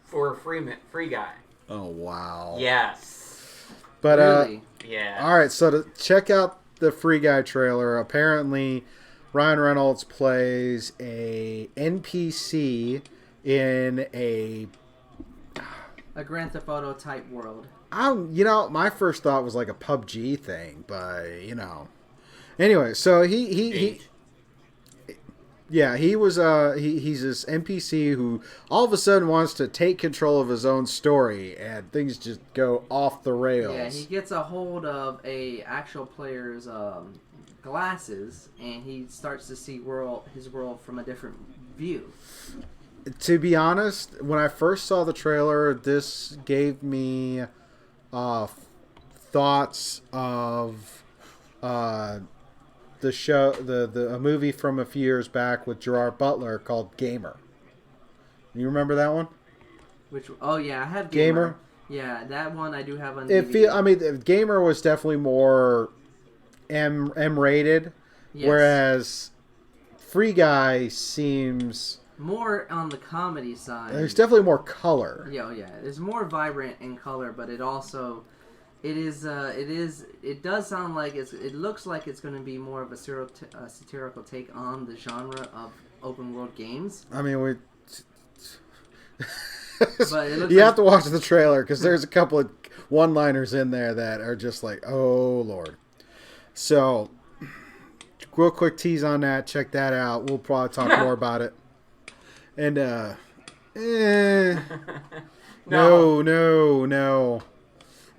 for a free guy. Oh, wow. Yes. But, really? Yeah. All right, so to check out the Free Guy trailer, apparently Ryan Reynolds plays a NPC in a Grand Theft Auto type world. My first thought was like a PUBG thing, but, Anyway, so he was he's this NPC who all of a sudden wants to take control of his own story, and things just go off the rails. Yeah, he gets a hold of a actual player's glasses, and he starts to see his world from a different view. To be honest, when I first saw the trailer, this gave me thoughts of the show, a movie from a few years back with Gerard Butler called Gamer. You remember that one? Oh yeah, I have Gamer. Yeah, that one I do have on DVD. Gamer was definitely more M-rated, yes. Whereas Free Guy seems more on the comedy side. There's definitely more color. Yeah, it's more vibrant in color, but it also. It does sound like it looks like it's going to be more of a satirical take on the genre of open world games. I mean, but you have to watch the trailer, because there's a couple of one-liners in there that are just like, oh Lord. So, real quick tease on that. Check that out. We'll probably talk more about it. And no.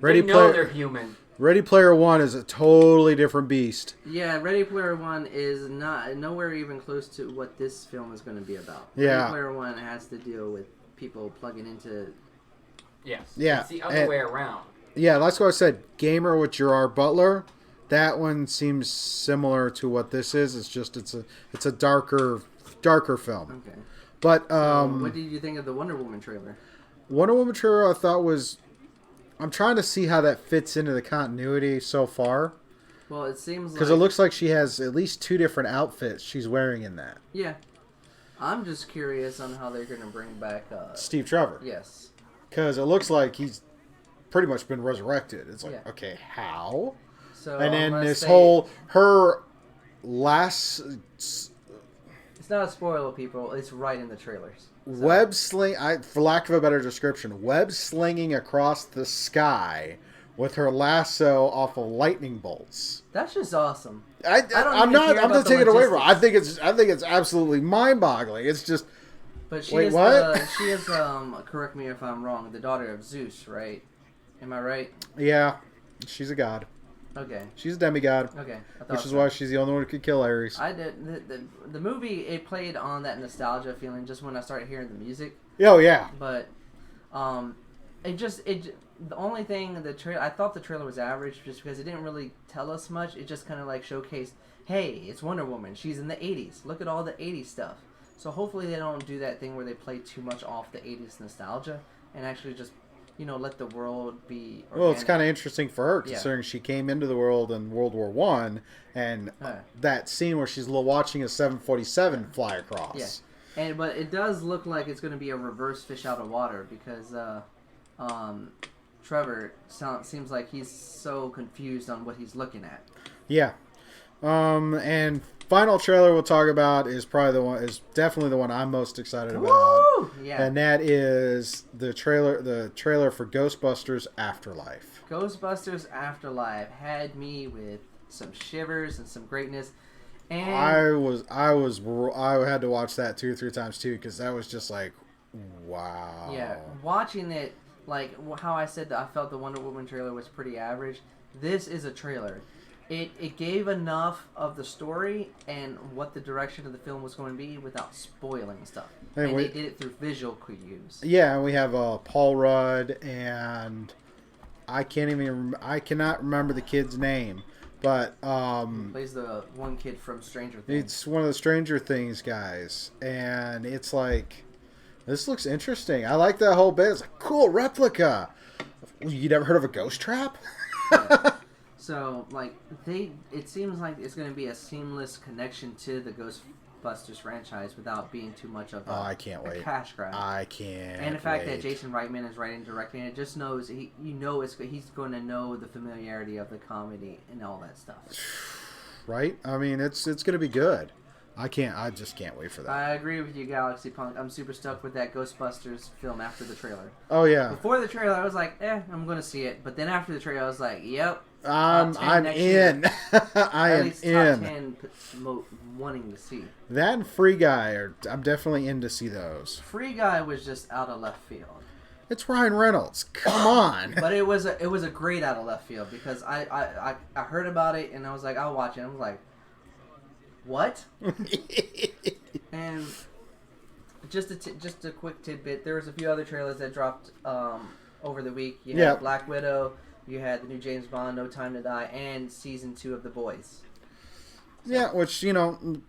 They're human. Ready Player One is a totally different beast. Yeah, Ready Player One is nowhere even close to what this film is going to be about. Yeah. Ready Player One has to deal with people plugging into. Yes. Yeah. It's the other way around. Yeah, that's what I said. Gamer with Gerard Butler. That one seems similar to what this is. It's just it's a darker film. Okay. But what did you think of the Wonder Woman trailer? Wonder Woman trailer I thought was. I'm trying to see how that fits into the continuity so far. Well, it seems because it looks like she has at least 2 different outfits she's wearing in that. Yeah. I'm just curious on how they're going to bring back Steve Trevor. Yes. Because it looks like he's pretty much been resurrected. It's like, okay, how? So and then this whole her last. It's not a spoiler, people. It's right in the trailers. So. Web sling, for lack of a better description, web slinging across the sky with her lasso off of lightning bolts. That's just awesome. I'm not taking it away from her. I think it's absolutely mind-boggling. It's just. But she is correct me if I'm wrong, the daughter of Zeus, right? Am I right? Yeah, she's a god. Okay. She's a demigod. Okay. Which is why she's the only one who could kill Ares. I did the movie. It played on that nostalgia feeling just when I started hearing the music. Oh yeah. But, the only thing I thought the trailer was average just because it didn't really tell us much. It just kind of like showcased, hey, it's Wonder Woman. She's in the 80s. Look at all the 80s stuff. So hopefully they don't do that thing where they play too much off the 80s nostalgia and actually just. Let the world be organic. Well, it's kind of interesting for her, considering she came into the world in World War I, and that scene where she's watching a 747 fly across. Yeah, but it does look like it's going to be a reverse fish out of water because Trevor seems like he's so confused on what he's looking at. Yeah, and final trailer we'll talk about is definitely the one I'm most excited about. Woo! Yeah. And that is the trailer for Ghostbusters Afterlife. Ghostbusters Afterlife had me with some shivers and some greatness. And I had to watch that 2 or 3 times too because that was just like, wow. Yeah, watching it, like how I said that I felt the Wonder Woman trailer was pretty average. This is a trailer. It gave enough of the story and what the direction of the film was going to be without spoiling stuff. They did it through visual cues. Yeah, we have Paul Rudd and I cannot remember the kid's name, but he plays the one kid from Stranger Things. It's one of the Stranger Things guys, and it's like this looks interesting. I like that whole bit. It's like cool replica. You never heard of a ghost trap? Yeah. So, it seems like it's going to be a seamless connection to the Ghostbusters franchise without being too much of I can't wait. Cash grab. I can't. And the fact that Jason Reitman is writing and directing it just knows he's going to know the familiarity of the comedy and all that stuff. Right? I mean, it's going to be good. I just can't wait for that. I agree with you, Galaxy Punk. I'm super stoked with that Ghostbusters film after the trailer. Oh yeah. Before the trailer, I was like, I'm going to see it. But then after the trailer, I was like, yep. I'm in. I am in. Top 10 wanting to see. That and Free Guy I'm definitely in to see those. Free Guy was just out of left field. It's Ryan Reynolds. Come on. But it was a great out of left field because I heard about it and I was like, I'll watch it. I was like, what? And just a quick tidbit. There was a few other trailers that dropped over the week. You had Black Widow. You had the new James Bond, No Time to Die, and Season 2 of The Boys. So, yeah, which, can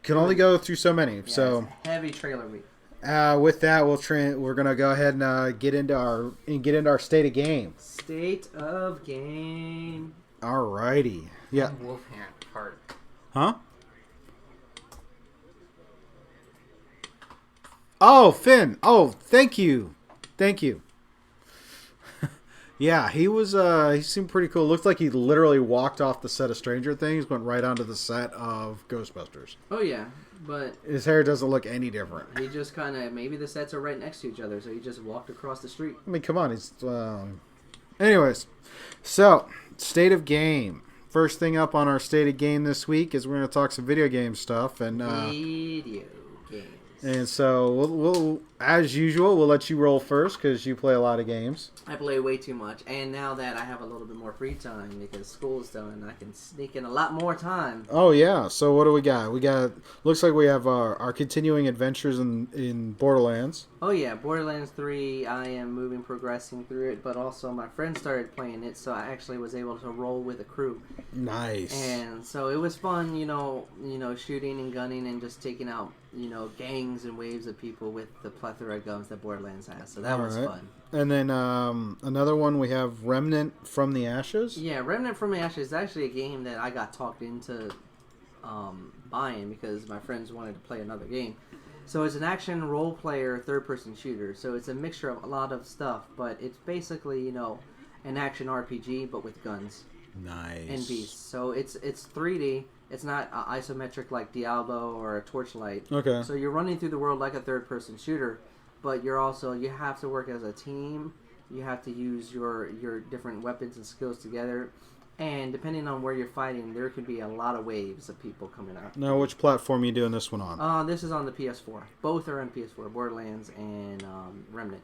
only go through so many. Yeah, so heavy trailer week. With that, we're going to go ahead and get into our State of Game. State of Game. Alrighty. Yeah. Wolfhand part. Huh? Oh, Finn. Oh, thank you. Yeah, he seemed pretty cool. Looked like he literally walked off the set of Stranger Things, went right onto the set of Ghostbusters. Oh, yeah, but his hair doesn't look any different. He just kind of, maybe the sets are right next to each other, so he just walked across the street. I mean, come on. Anyways, so, State of Game. First thing up on our State of Game this week is we're going to talk some video game stuff. And video games. And so as usual, we'll let you roll first because you play a lot of games. I play way too much, and now that I have a little bit more free time because school's done, I can sneak in a lot more time. Oh yeah. So what do we got? Looks like we have our continuing adventures in Borderlands. Oh yeah, Borderlands 3. I am progressing through it, but also my friend started playing it, so I actually was able to roll with a crew. Nice. And so it was fun, shooting and gunning and just taking out, gangs and waves of people with the plethora of guns that Borderlands has. So that was fun. And then another one, we have Remnant from the Ashes. Yeah, Remnant from the Ashes is actually a game that I got talked into buying because my friends wanted to play another game. So it's an action role-player third-person shooter. So it's a mixture of a lot of stuff, but it's basically, an action RPG, but with guns. Nice. And beasts. So it's 3D. It's not isometric like Diablo or Torchlight. Okay. So you're running through the world like a third-person shooter, but you have to work as a team. You have to use your different weapons and skills together. And depending on where you're fighting, there could be a lot of waves of people coming out. Now, which platform are you doing this one on? This is on the PS4. Both are on PS4, Borderlands and Remnant.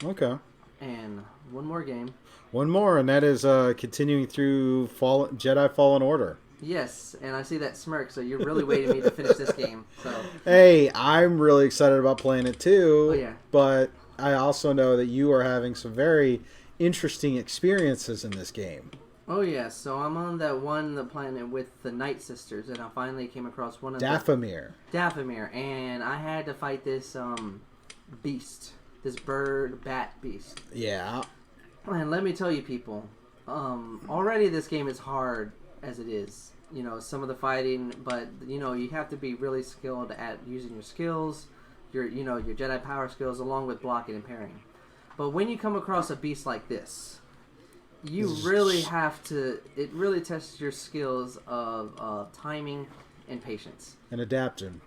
Okay. And one more game. One more, and that is continuing through Jedi Fallen Order. Yes, and I see that smirk, so you're really waiting me to finish this game. So. Hey, I'm really excited about playing it too. Oh, yeah. But I also know that you are having some very interesting experiences in this game. Oh yeah, so I'm on the planet with the Night Sisters, and I finally came across one of Dathomir, and I had to fight this beast, this bat beast. Yeah. And let me tell you, people, already this game is hard as it is. Some of the fighting, but you have to be really skilled at using your skills, your Jedi power skills, along with blocking and parrying. But when you come across a beast like this, you really have to. It really tests your skills of timing and patience. And adapting.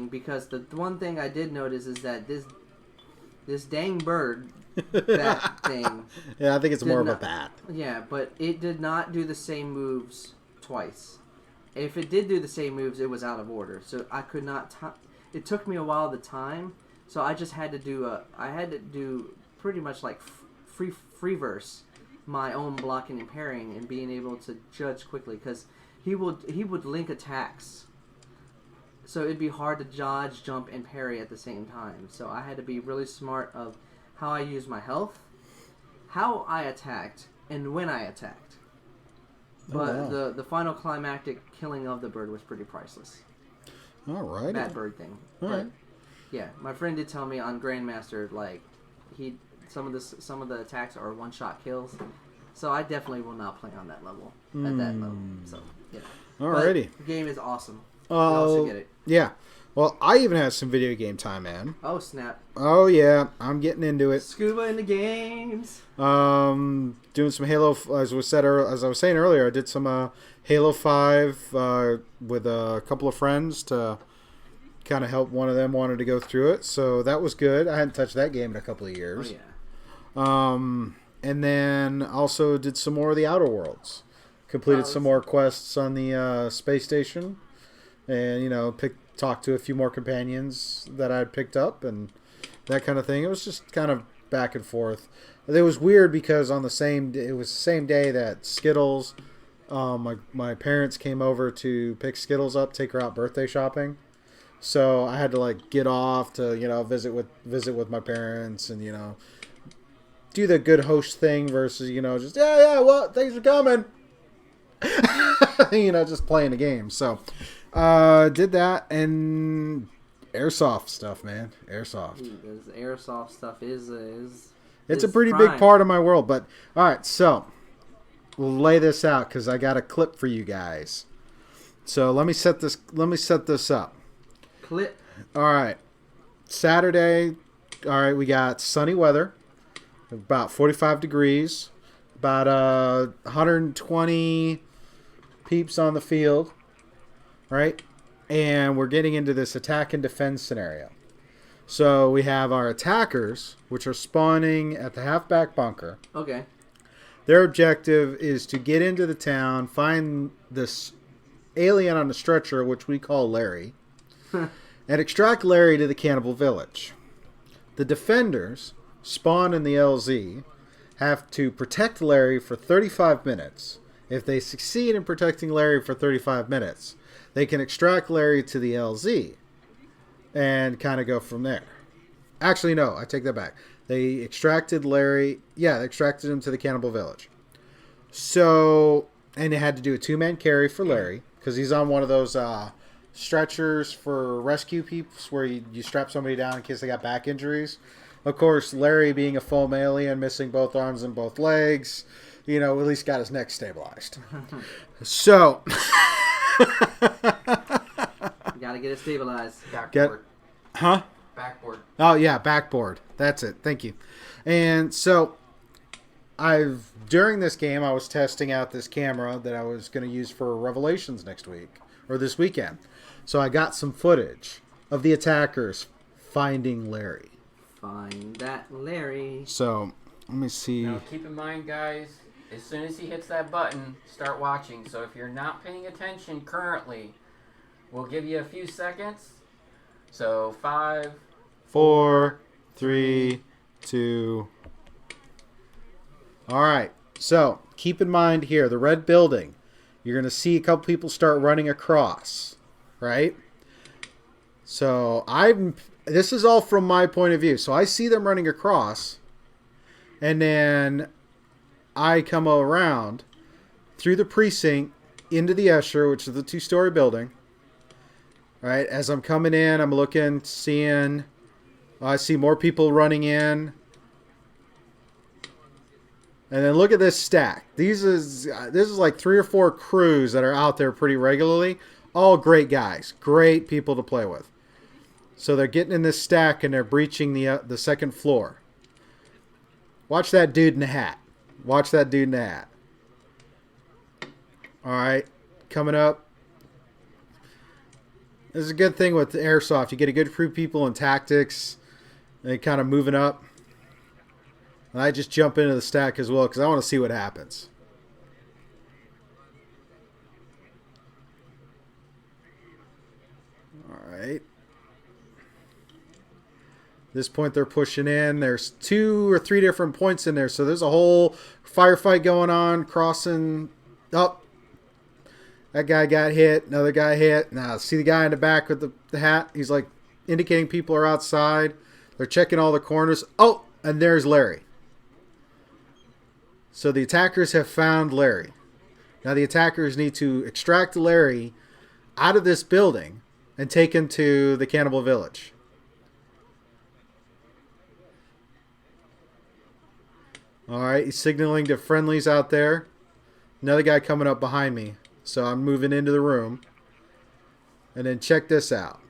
Because the one thing I did notice is that this dang bird, bat thing. Yeah, I think it's more of a bat. Yeah, but it did not do the same moves twice. If it did do the same moves, it was out of order. So I could not. It took me a while to time. So I just had to do pretty much like free verse. My own blocking and parrying and being able to judge quickly because he would link attacks, so it'd be hard to dodge, jump, and parry at the same time. So I had to be really smart of how I used my health, how I attacked, and when I attacked. But the final climactic killing of the bird was pretty priceless. All right. That bird thing. All right. Yeah, my friend did tell me on Grandmaster some of the attacks are one-shot kills, so I definitely will not play on that level at that level. So yeah. Alrighty. The game is awesome. You also get it. Yeah. Well, I even had some video game time, man. Oh snap! Oh yeah, I'm getting into it. Scuba in the games. Doing some Halo. As I was saying earlier, I did some Halo 5 with a couple of friends to kind of help. One of them wanted to go through it, so that was good. I hadn't touched that game in a couple of years. Oh yeah. And then also did some more of the Outer Worlds. Completed some more quests on the space station, and talked to a few more companions that I'd picked up and that kind of thing. It was just kind of back and forth. It was weird because it was the same day that Skittles, my parents came over to pick Skittles up, take her out birthday shopping. So I had to get off to visit with my parents and do the good host thing versus just well, thanks for coming. Just playing the game. So did that and airsoft stuff, man. Airsoft. Dude, airsoft stuff is it's a pretty big part of my world. But all right, so we'll lay this out because I got a clip for you guys. So let me set this up. Clip. All right. Saturday. All right, we got sunny weather. About 45 degrees. About 120 peeps on the field. Right? And we're getting into this attack and defense scenario. So we have our attackers, which are spawning at the halfback bunker. Okay. Their objective is to get into the town, find this alien on a stretcher, which we call Larry, and extract Larry to the cannibal village. The defenders, Spawn and the LZ, have to protect Larry for 35 minutes. If they succeed in protecting Larry for 35 minutes, they can extract Larry to the LZ and kind of go from there. Actually, no, I take that back. They extracted Larry. Yeah, they extracted him to the Cannibal Village. So, and they had to do a 2-man carry for Larry because he's on one of those stretchers for rescue peeps where you strap somebody down in case they got back injuries. Of course, Larry being a foam alien, missing both arms and both legs, at least got his neck stabilized. So, you gotta get it stabilized. Backboard. Huh? Backboard. Oh yeah, backboard. That's it. Thank you. And so, during this game, I was testing out this camera that I was going to use for Revelations next week or this weekend. So I got some footage of the attackers finding Larry. Find that Larry. So, let me see. Now, keep in mind, guys, as soon as he hits that button, start watching. So if you're not paying attention currently, we'll give you a few seconds. So 5, 4, 3, 2. All right. So, keep in mind here, the red building. You're going to see a couple people start running across, right? So, this is all from my point of view. So, I see them running across, and then I come around through the precinct into the Escher, which is the 2-story building. Right? As I'm coming in, I'm looking, seeing, I see more people running in. And then look at this stack. This is like 3 or 4 crews that are out there pretty regularly. All great guys. Great people to play with. So they're getting in this stack and they're breaching the second floor. Watch that dude in the hat. Watch that dude in the hat. Alright. Coming up. This is a good thing with Airsoft. You get a good crew of people and tactics. And they kind of moving up. And I just jump into the stack as well because I want to see what happens. Alright. At this point they're pushing in. There's 2 or 3 different points in there. So there's a whole firefight going on. Crossing up. That guy got hit. Another guy hit. Now see the guy in the back with the hat. He's like indicating people are outside. They're checking all the corners. Oh, and there's Larry. So the attackers have found Larry. Now the attackers need to extract Larry out of this building and take him to the Cannibal Village. Alright, he's signaling to friendlies out there. Another guy coming up behind me. So I'm moving into the room. And then check this out.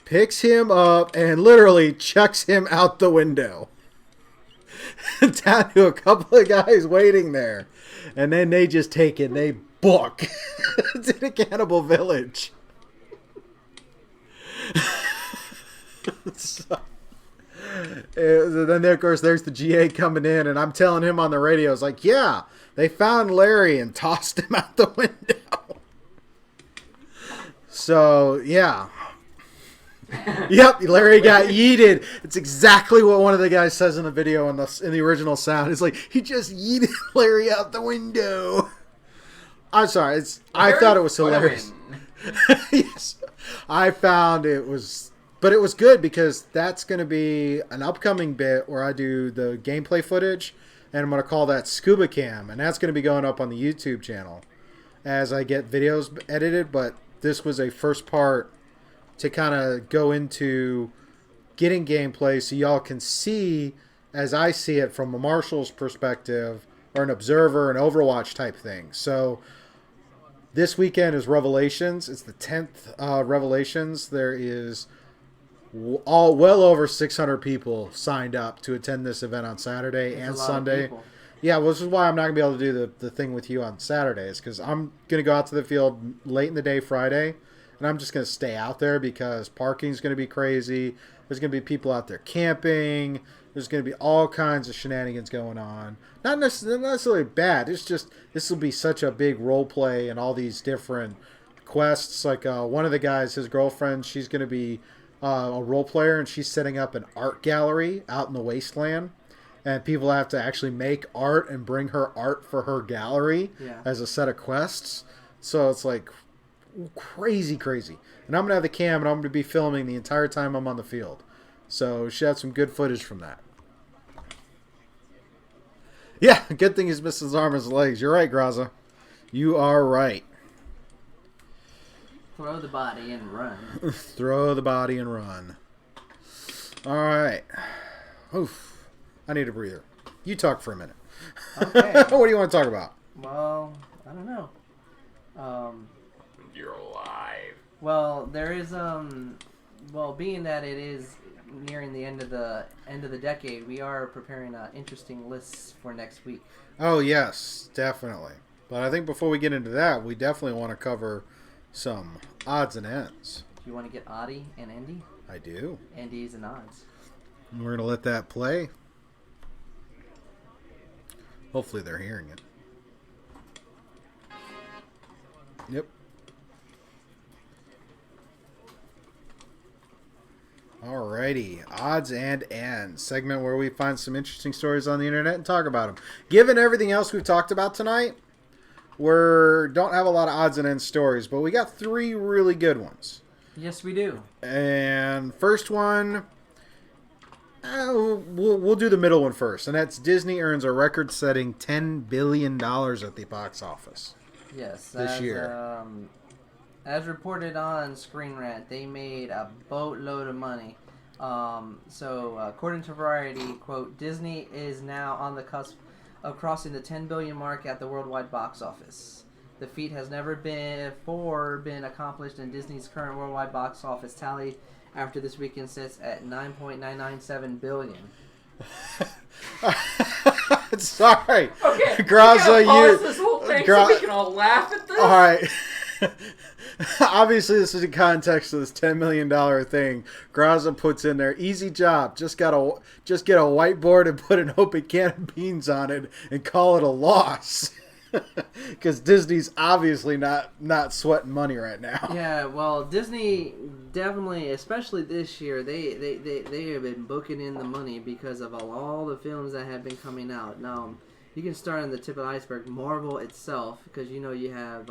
Picks him up and literally chucks him out the window. Down to a couple of guys waiting there. And then they just take it and they book to the Cannibal Village. So, then, of course, there's the GA coming in, and I'm telling him on the radio, it's like, yeah, they found Larry and tossed him out the window. So, yeah. Yep, Larry got yeeted. It's exactly what one of the guys says in the video in the original sound. It's like, he just yeeted Larry out the window. I'm sorry. I thought it was hilarious. Yes. I found it was... But it was good because that's going to be an upcoming bit where I do the gameplay footage, and I'm going to call that Scuba Cam, and that's going to be going up on the YouTube channel as I get videos edited, but this was a first part to kind of go into getting gameplay so y'all can see as I see it from a Marshall's perspective or an observer, an Overwatch type thing. So this weekend is Revelations. It's the 10th Revelations. There is well over 600 people signed up to attend this event on Saturday and Sunday. Yeah, well, this is why I'm not going to be able to do the thing with you on Saturdays, because I'm going to go out to the field late in the day Friday, and I'm just going to stay out there because parking's going to be crazy. There's going to be people out there camping. There's going to be all kinds of shenanigans going on. Not necessarily bad. It's just this will be such a big role play and all these different quests. Like one of the guys, his girlfriend, she's going to be a role player, and she's setting up an art gallery out in the wasteland. And people have to actually make art and bring her art for her gallery as a set of quests. So it's like crazy. And I'm going to have the cam, and I'm going to be filming the entire time I'm on the field. So she had some good footage from that. Yeah, good thing he's missing his arm and his legs. You're right, Graza. You are right. Throw the body and run. Throw the body and run. All right. Oof. I need a breather. You talk for a minute. Okay. What do you want to talk about? Well, I don't know. You're alive. Well, there is being that it is nearing the end of the decade, we are preparing interesting lists for next week. Oh yes, definitely. But I think before we get into that, we definitely want to cover some odds and ends. Do you want to get Audie and Andy? I do. Andy's and odds. And we're gonna let that play. Hopefully they're hearing it. Yep. Alrighty, odds and ends, segment where we find some interesting stories on the internet and talk about them. Given everything else we've talked about tonight, we don't have a lot of odds and ends stories, but we got 3 really good ones. Yes, we do. And first one, we'll do the middle one first, and that's Disney earns a record-setting $10 billion at the box office. Yes, this year. As reported on Screen Rant, they made a boatload of money. According to Variety, quote, Disney is now on the cusp of crossing the 10 billion mark at the worldwide box office. The feat has never before been accomplished, and Disney's current worldwide box office tally after this weekend sits at 9.997 billion. Sorry. Okay, Graza, pause this whole thing so we can all laugh at this. All right. Obviously, this is in context of this $10 million thing. Graza puts in there, easy job. Just get a whiteboard and put an open can of beans on it and call it a loss. Because Disney's obviously not sweating money right now. Yeah, well, Disney definitely, especially this year, they have been booking in the money because of all the films that have been coming out. Now, you can start on the tip of the iceberg, Marvel itself, because you have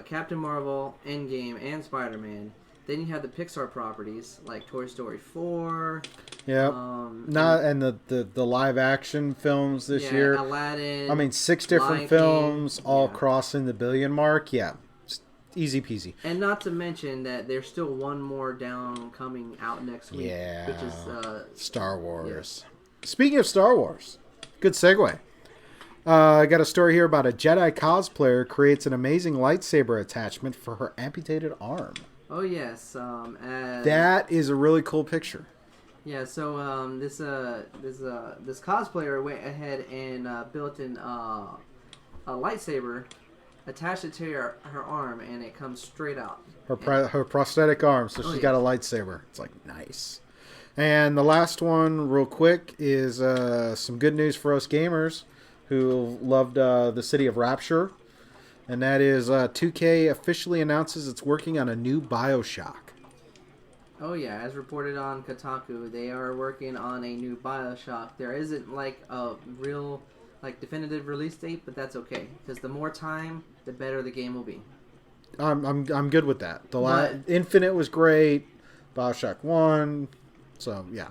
Captain Marvel, Endgame, and Spider-Man. Then you have the Pixar properties like Toy Story 4. Yep. And the live action films this year. Aladdin. I mean, 6 different films all crossing the billion mark. Yeah. Just easy peasy. And not to mention that there's still one more down coming out next week. Yeah. Which is Star Wars. Yeah. Speaking of Star Wars, good segue. I got a story here about a Jedi cosplayer creates an amazing lightsaber attachment for her amputated arm. Oh yes, that is a really cool picture. Yeah, so this cosplayer went ahead and built a lightsaber, attached it to her arm, and it comes straight out. Her prosthetic arm, so she's got a lightsaber. It's like nice. And the last one, real quick, is some good news for us gamers who loved the City of Rapture. And that is 2K officially announces it's working on a new Bioshock. Oh yeah, as reported on Kotaku, they are working on a new Bioshock. There isn't like a real definitive release date, but that's okay because the more time, the better the game will be. I'm good with that. Infinite was great. Bioshock 1. So yeah.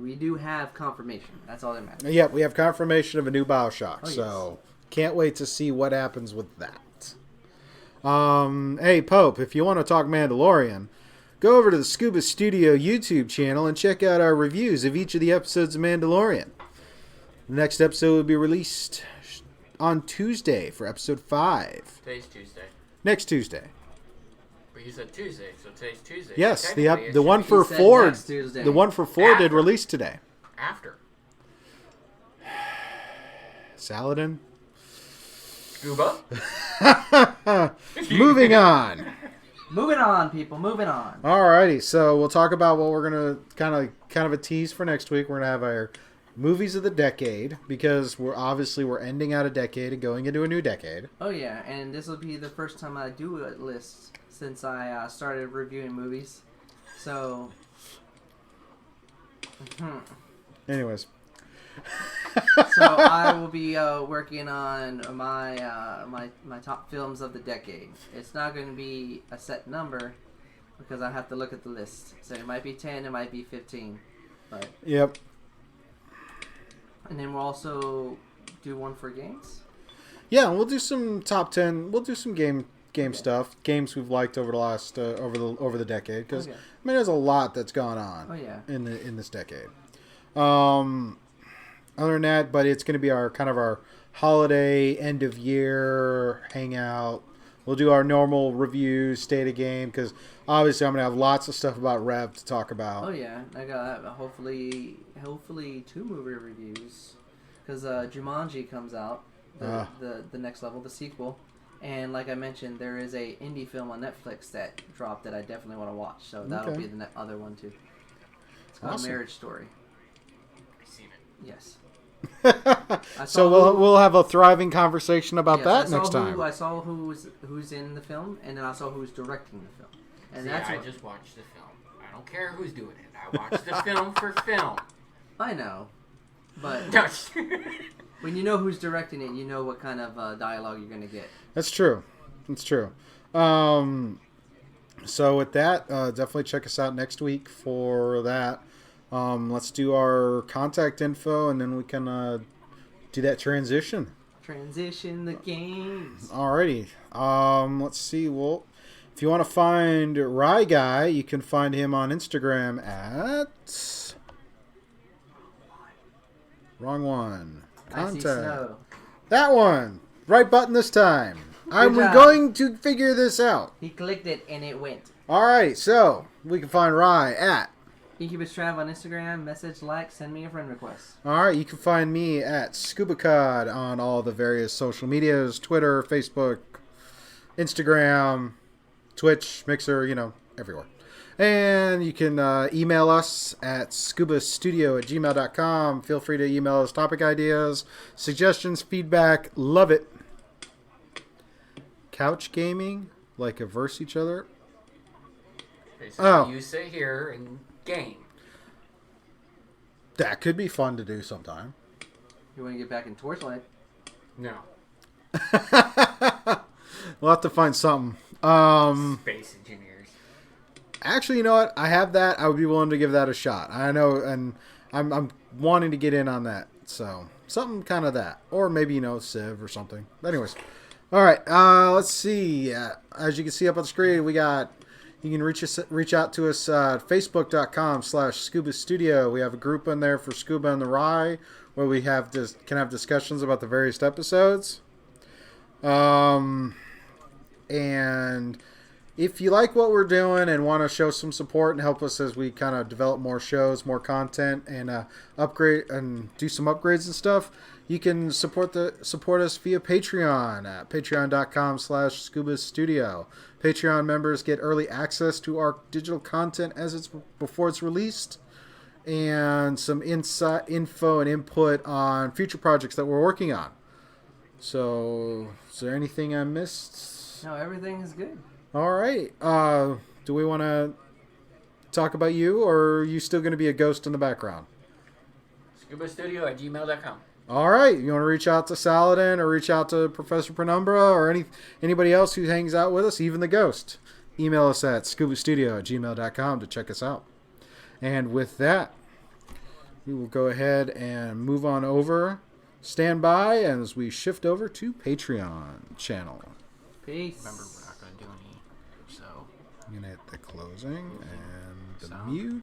We do have confirmation. That's all that matters. Yeah, we have confirmation of a new Bioshock. Oh, so can't wait to see what happens with that. Hey, Pope, if you want to talk Mandalorian, go over to the Scuba Studio YouTube channel and check out our reviews of each of the episodes of Mandalorian. The next episode will be released on Tuesday for episode 5. Today's Tuesday. Next Tuesday. But you said Tuesday, so today's Tuesday. Yes, So the one for 4. The one for 4 did release today. After. Saladin. Scuba. Moving on. Moving on, people. Moving on. Alrighty, so we'll talk about what we're gonna kind of a tease for next week. We're gonna have our movies of the decade, because we're ending out a decade and going into a new decade. Oh yeah, and this will be the first time I do a list since I started reviewing movies. So, anyways, so I will be working on my top films of the decade. It's not going to be a set number because I have to look at the list. So it might be 10, it might be 15, but yep. And then we'll also do one for games. Yeah, we'll do some top 10. We'll do some game stuff, games we've liked over the last over the decade. Because I mean, there's a lot that's gone on. Oh yeah. In this decade. Other than that, but it's going to be our holiday end of year hangout. We'll do our normal reviews, state of game, because obviously I'm going to have lots of stuff about Rev to talk about. Oh yeah, I got hopefully 2 movie reviews, because Jumanji comes out, the next level, the sequel, and like I mentioned, there is a indie film on Netflix that dropped that I definitely want to watch, so that'll be the other one too. It's called Marriage Story. I've seen it. Yes. So we'll have a thriving conversation about that next time. I saw who's in the film, and then I saw who's directing the film. And I just watched the film. I don't care who's doing it. I watched the film for film. I know, but when you know who's directing it, you know what kind of dialogue you're going to get. That's true. That's true. So with that, definitely check us out next week for that. Let's do our contact info, and then we can do that transition. Transition the games. Alrighty. Let's see. Well, if you want to find Ry Guy, you can find him on Instagram at... Wrong one. Contact. I see snow. That one. Right button this time. I'm job. going to figure this out. He clicked it, and it went. Alright, so we can find Ry at... Incubus Trav on Instagram, message, like, send me a friend request. Alright, you can find me at ScubaCod on all the various social medias, Twitter, Facebook, Instagram, Twitch, Mixer, everywhere. And you can email us at scubastudio@gmail.com. Feel free to email us topic ideas, suggestions, feedback. Love it. Couch gaming, like verse each other. Basically, you sit here and game. That could be fun to do sometime. You want to get back in Torchlight? No. We'll have to find something. Space engineers. Actually, you know what? I have that. I would be willing to give that a shot. I know, and I'm wanting to get in on that. So something kind of that, or maybe Civ or something. Anyways, all right. Let's see. As you can see up on the screen, we got. You can reach out to us at facebook.com/Scuba Studio. We have a group in there for Scuba and The Ry where we can have discussions about the various episodes. And if you like what we're doing and want to show some support and help us as we kind of develop more shows, more content, and upgrade and do some upgrades and stuff, you can support us via Patreon at patreon.com/Scuba Studio. Patreon members get early access to our digital content before it's released, and some info and input on future projects that we're working on. So, is there anything I missed? No, everything is good. All right. Do we want to talk about you, or are you still going to be a ghost in the background? scubastudio@gmail.com. All right. You want to reach out to Saladin or reach out to Professor Penumbra or anybody else who hangs out with us, even the ghost? Email us at scubastudio@gmail.com to check us out. And with that, we will go ahead and move on over. Stand by as we shift over to Patreon channel. Peace. Remember, we're not going to do any, so... I'm going to hit the closing and the Sound. mute.